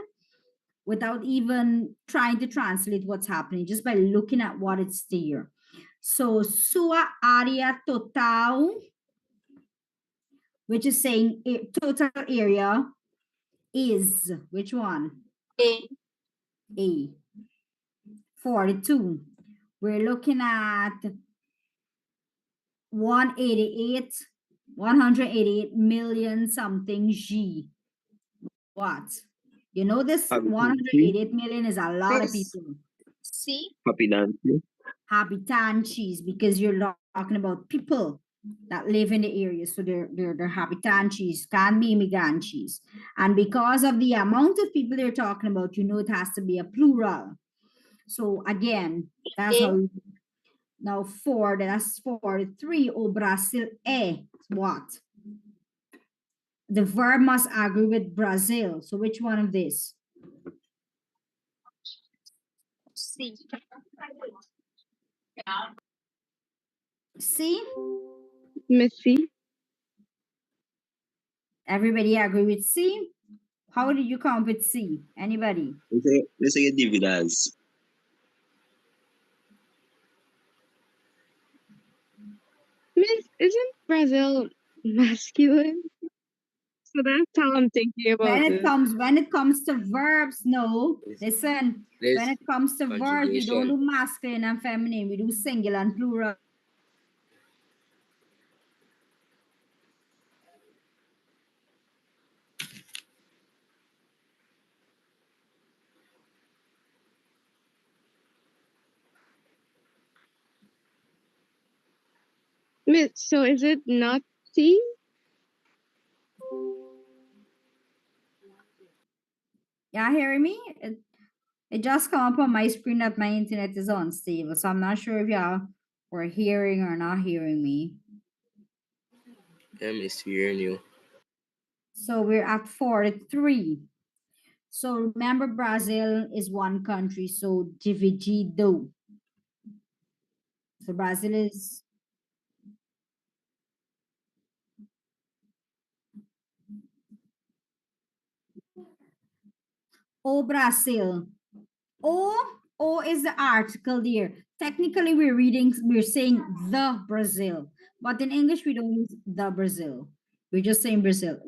without even trying to translate what's happening, just by looking at what it's there. So sua área total, which is saying total area, is which one? A. A. 42. We're looking at 188 million something G. What? You know, this Happy 188 million is a lot of Miss people. C. Nancy. Habitantes, because you're talking about people that live in the area. So they're habitantes, can be imigrantes. And because of the amount of people they're talking about, you know it has to be a plural. So again, that's how. Now that's 43. O Brasil é what? The verb must agree with Brazil. So which one of this? C. C? Miss C. Everybody agree with C? How did you come up with C? Anybody? Let's say dividends. Miss, isn't Brazil masculine? So that's how I'm thinking about When this. it comes to verbs, no. Listen, There's when it comes to verbs, we don't conjugation. do masculine and feminine. We do singular and plural. Miss, so is it not C? Yeah, hearing me? It just come up on my screen that my internet is unstable. So I'm not sure if y'all were hearing or not hearing me. Yeah, Miss, we hearing you. So we're at 43. So remember, Brazil is one country. So dividido. So Brazil is O Brasil. O is the article there. Technically, we're saying the Brazil, but in English we don't use the Brazil. We're just saying Brazil.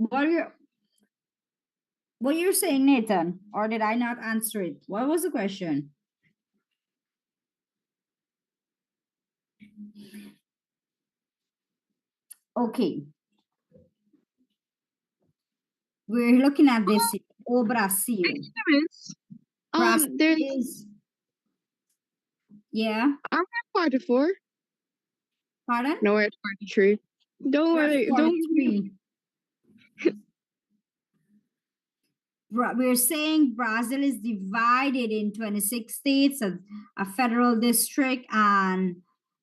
What you're saying, Nathan? Or did I not answer it? What was the question? Okay. We're looking at this. O Brasil. Miss, Brasil there's is, yeah. I'm at 44. Pardon? No, it's 43. Don't We're at worry. Don't. 43. We're saying Brazil is divided in 26 states, a federal district, and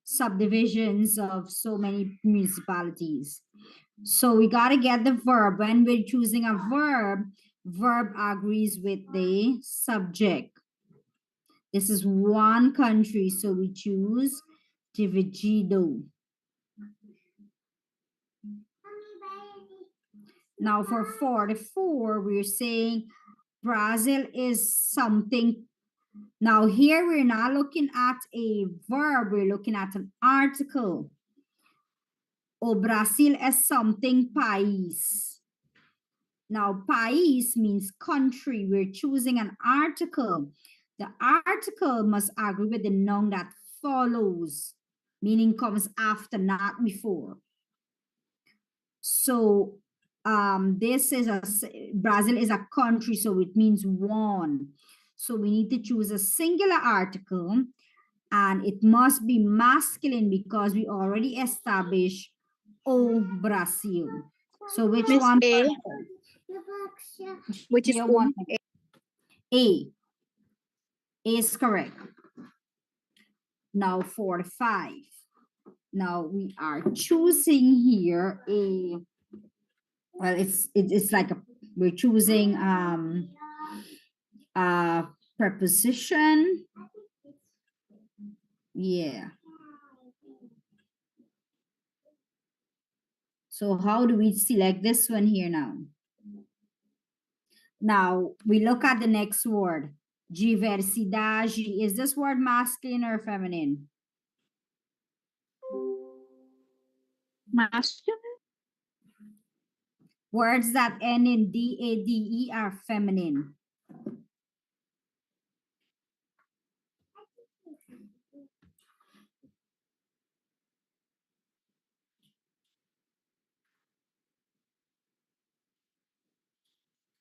subdivisions of so many municipalities. So we got to get the verb. When we're choosing a verb, verb agrees with the subject. This is one country, so we choose dividido. Now for 44, we're saying Brazil is something. Now here we're not looking at a verb, we're looking at an article. O Brasil is something país. Now país means country. We're choosing an article. The article must agree with the noun that follows, meaning comes after, not before. So this is Brazil is a country, so it means one. So we need to choose a singular article, and it must be masculine because we already established O Brasil. So which Miss one? A, which is Yeah, one. A is correct. Now 45. Now we are choosing here a, well, it's like we're choosing a preposition. Yeah. So how do we select this one here now? Now we look at the next word. Diversidade. Is this word masculine or feminine? masculine. Words that end in D-A-D-E are feminine.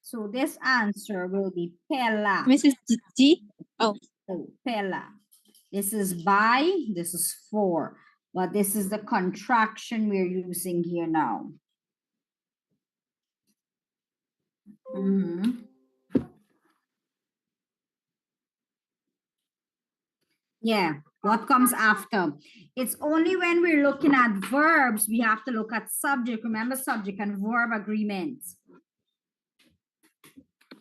So this answer will be pela. Mrs. G. Oh, Oh, pela. This is by, this is for, but this is the contraction we're using here now. Yeah, what comes after? It's only when we're looking at verbs, we have to look at subject. Remember, subject and verb agreements.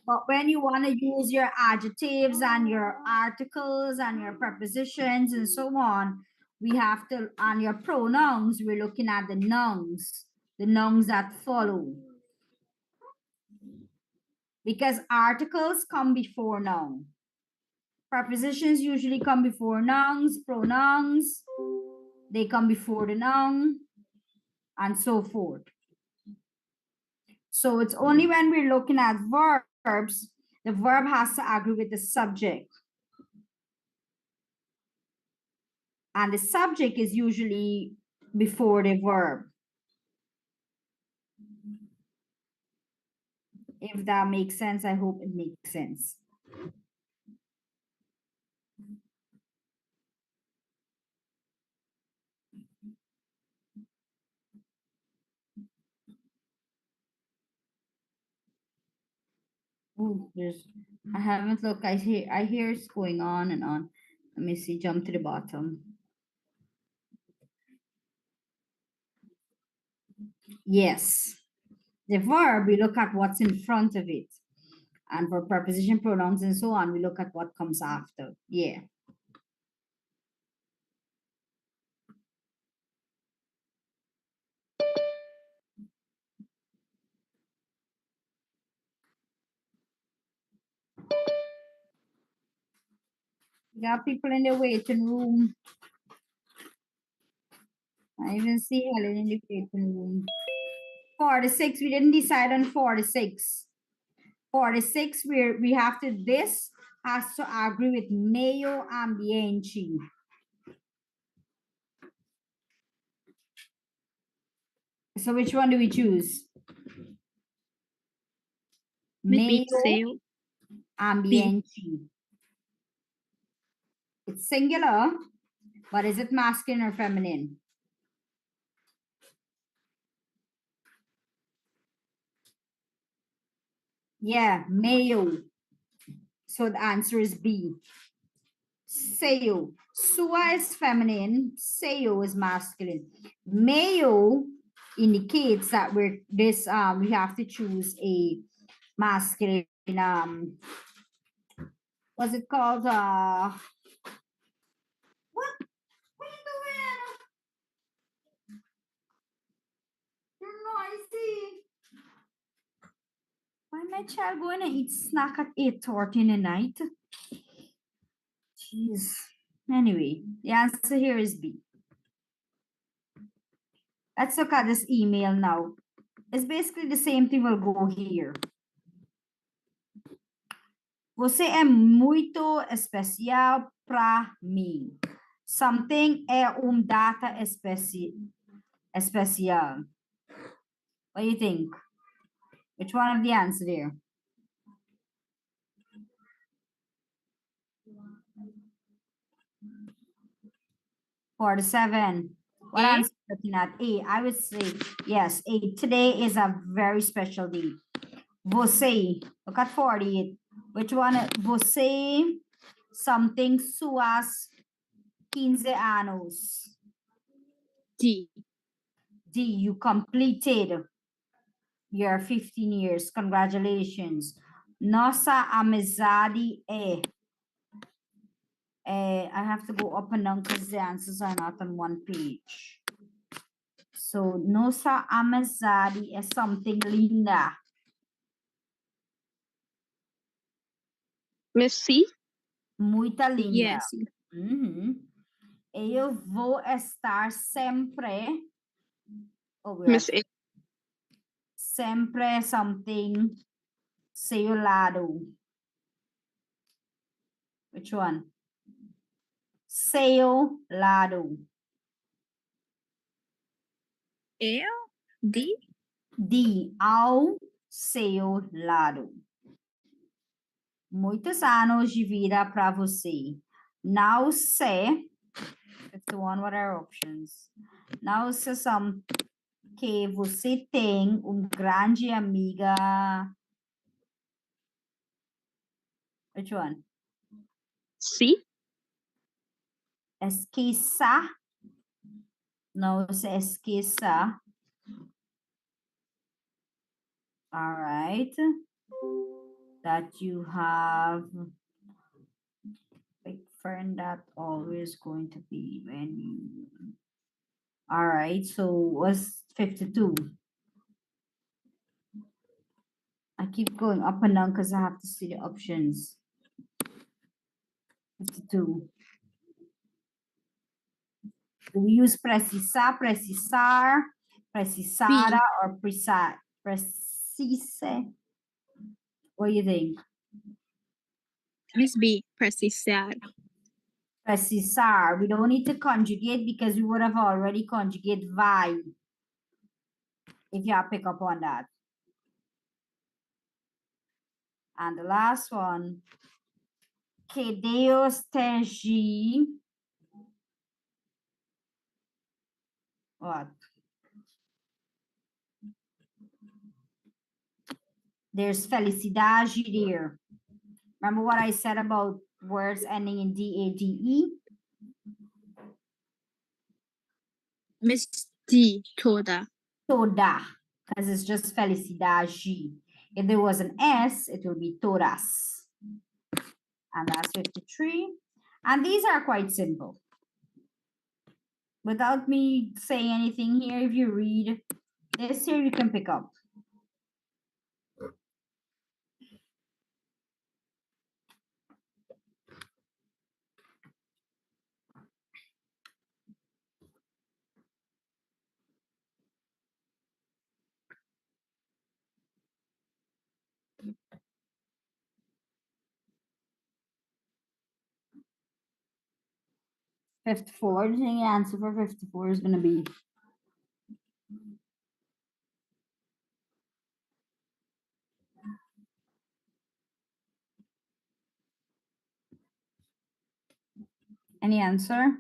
But when you want to use your adjectives and your articles and your prepositions and so on, we have to, on your pronouns, we're looking at the nouns that follow. Because articles come before noun. Prepositions usually come before nouns, pronouns, they come before the noun, and so forth. So it's only when we're looking at verbs, the verb has to agree with the subject. And the subject is usually before the verb. If that makes sense, I hope it makes sense. Oh, I haven't looked. I hear it's going on and on. Let me see, jump to the bottom. Yes. The verb, we look at what's in front of it. And for preposition, pronouns, and so on, we look at what comes after. Yeah. We got people in the waiting room. I even see Helen in the waiting room. 46, we didn't decide on 46. 46, we have to, this has to agree with meio ambiente. So which one do we choose? Maybe Mayo, sale. ambiente. It's singular, but is it masculine or feminine? Yeah, mayo. So the answer is B. Seo. Sua is feminine, seo is masculine. Mayo indicates that we have to choose a masculine what's it called? What are you doing? You're noisy. Why my child going to eat snack at 8:30 in the night? Jeez. Anyway, the answer here is B. Let's look at this email now. It's basically the same thing will go here. Você é muito especial para mim. Something é data especial. What do you think? Which one of the answer there? For the 7. What A? answer are you looking at? A. I would say yes. A. Today is a very special day. Você. Look at 48. Which one? Você something suas 15 anos. D. D. You completed your 15 years. Congratulations. Nossa amizade I have to go up and down because the answers are not on one page. So, nossa amizade is something linda. Miss C? Muita linda. Yes. Eu vou estar sempre. Oh, Miss A? Sempre something seu lado. Which one? Seu lado. A? D? D. Ao seu lado. Muitos anos de vida para você. Não sei. 51, what are options? Não sei que você tem grande amiga. Which one? C? Esqueça. Não se esqueça. All right. That you have a friend that always going to be when you. All right. So what's 52? I keep going up and down because I have to see the options. 52. Do we use precisar, precisar, precisara, or precise? Precise. What do you think? Miss B. Precisar. Precisar. We don't need to conjugate because we would have already conjugate vai. If you pick up on that. And the last one. Que Deus te what? There's felicidade there. Remember what I said about words ending in D-A-D-E? Miss D. Toda. Toda, because it's just felicidade. If there was an S, it will be todas. And that's 53. And these are quite simple. Without me saying anything here, if you read this here, you can pick up. The answer for 54 is going to be Any answer?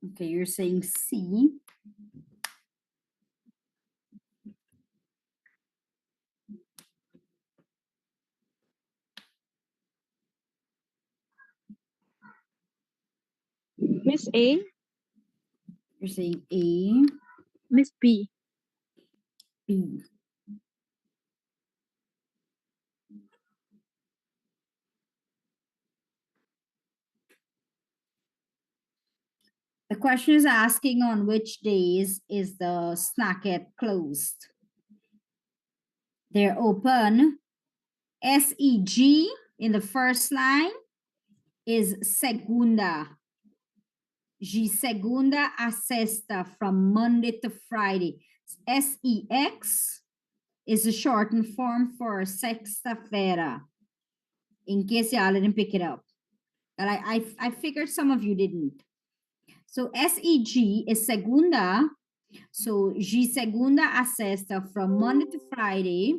Okay, you're saying C. Miss A. You're saying A, Miss B. B. The question is asking on which days is the snacket closed. They're open. SEG in the first line is segunda. De segunda a sexta, from Monday to Friday. SEX is a shortened form for sexta-feira, in case y'all didn't pick it up. But I figured some of you didn't. So SEG is segunda. So de segunda a sexta, from Monday to Friday.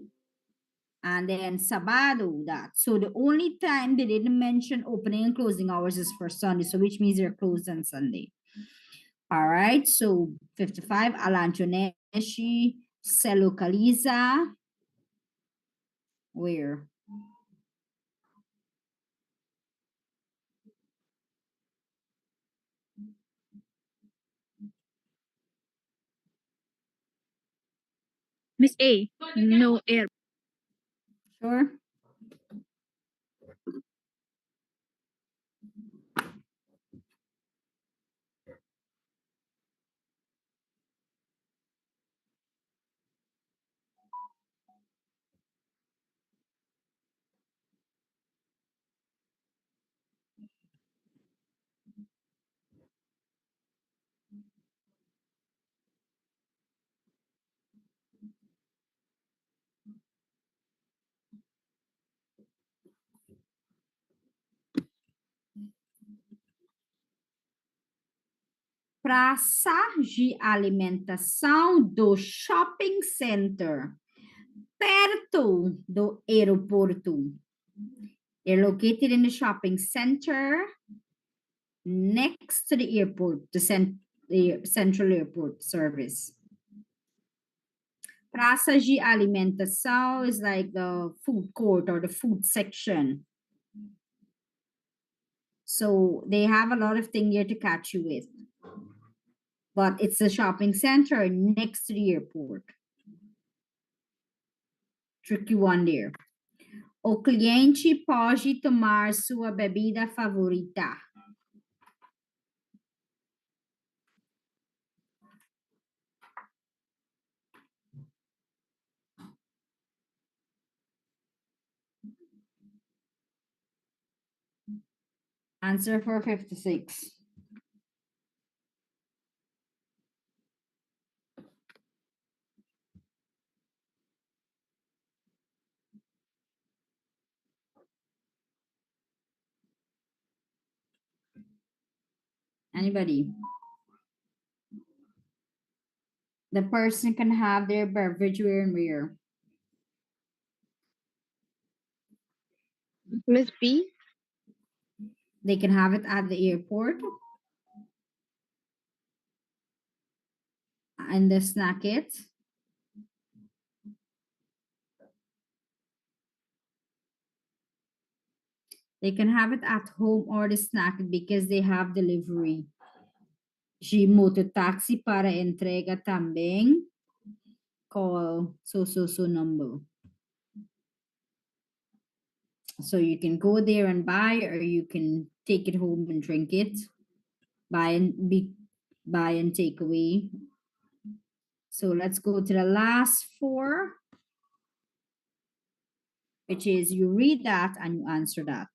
And then sábado, that. So the only time they didn't mention opening and closing hours is for Sunday. So which means they're closed on Sunday. All right. So 55, Alanchoneshi se localiza where? Miss A. No air. Sure. Praça de alimentação do shopping center, perto do aeroporto. They're located in the shopping center next to the airport, the central airport service. Praça de alimentação is like the food court or the food section. So they have a lot of things here to catch you with. But it's a shopping center next to the airport. Tricky one there. O cliente pode tomar sua bebida favorita. Answer for 56. Anybody? The person can have their beverage where and where. Miss B. They can have it at the airport. And the snack it. They can have it at home or the snack it because they have delivery. De mototáxi para entrega também. Call so number. So you can go there and buy, or you can take it home and drink it. Buy and take away. So let's go to the last four, which is you read that and you answer that.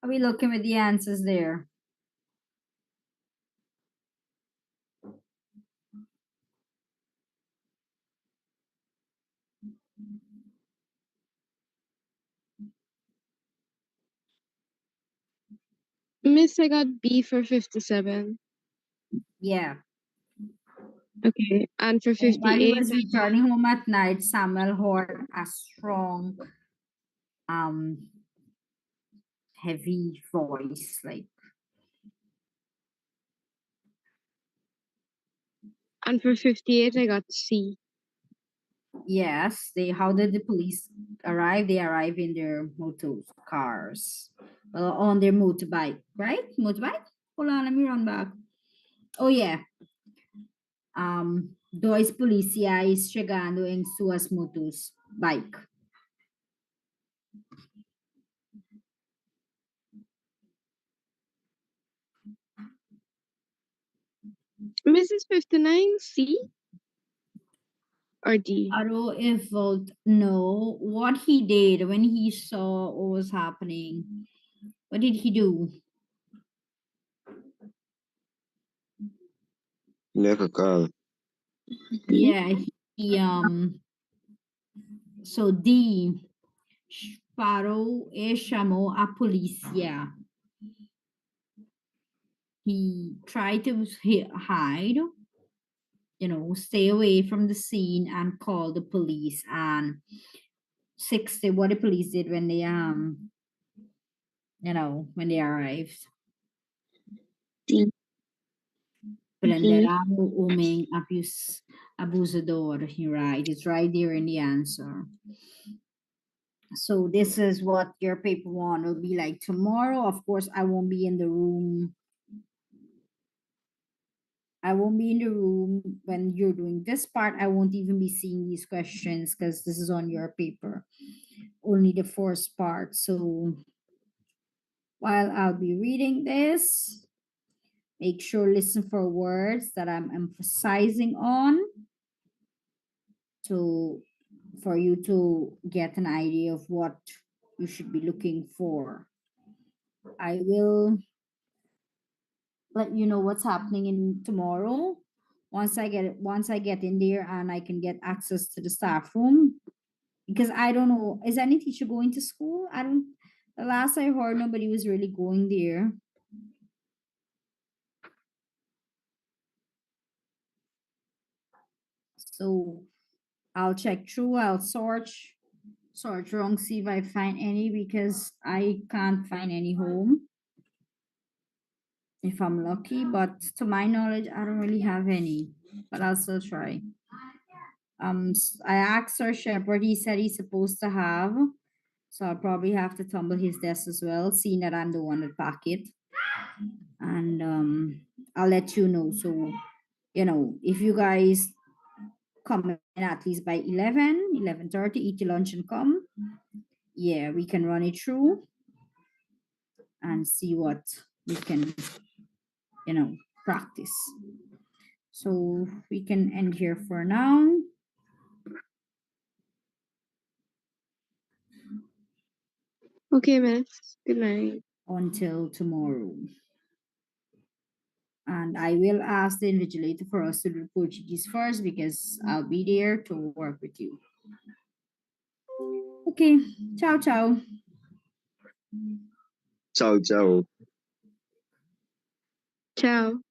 Are we looking with the answers there? Miss, I got B for 57. Yeah. Okay. And for And while he 58, was returning home at night, Samuel heard a strong, heavy voice, like, and for 58, I got C. yes, how did the police arrive? They arrive in their motor cars, well, on their motorbike, right? Motorbike? Hold on, let me run back. Oh, yeah. Dois policiais chegando em suas motos, bike. Mrs. 59, C or D? Aro Evolt know what he did when he saw what was happening. What did he do? Make a call. Yeah, he so D parou e chamou a polícia. He tried to hide, stay away from the scene and call the police. And 60, what the police did when they when they arrived. D. Prenderá o homem abusador. You're right. It's right there in the answer. So this is what your paper one will be like tomorrow. Of course, I won't be in the room. I won't be in the room when you're doing this part. I won't even be seeing these questions because this is on your paper. Only the first part. So while I'll be reading this, Make sure listen for words that I'm emphasizing on for you to get an idea of what you should be looking for. I will let you know what's happening in tomorrow once I get in there and I can get access to the staff room, because I don't know, is any teacher going to school? I don't, the last I heard nobody was really going there. So I'll check through, I'll sort wrong, see if I find any, because I can't find any home if I'm lucky, but to my knowledge I don't really have any, but I'll still try. I asked Sir Shepherd, he said he's supposed to have, so I'll probably have to tumble his desk as well, seeing that I'm the one that pack it. And I'll let you know. So, you know, if you guys come in at least by 11:30, eat your lunch and come, yeah, we can run it through and see what we can, you know, practice. So we can end here for now. Okay, miss. Good night. Until tomorrow. And I will ask the invigilator for us to do Portuguese first, because I'll be there to work with you. Okay, ciao, ciao. Ciao, ciao. Ciao.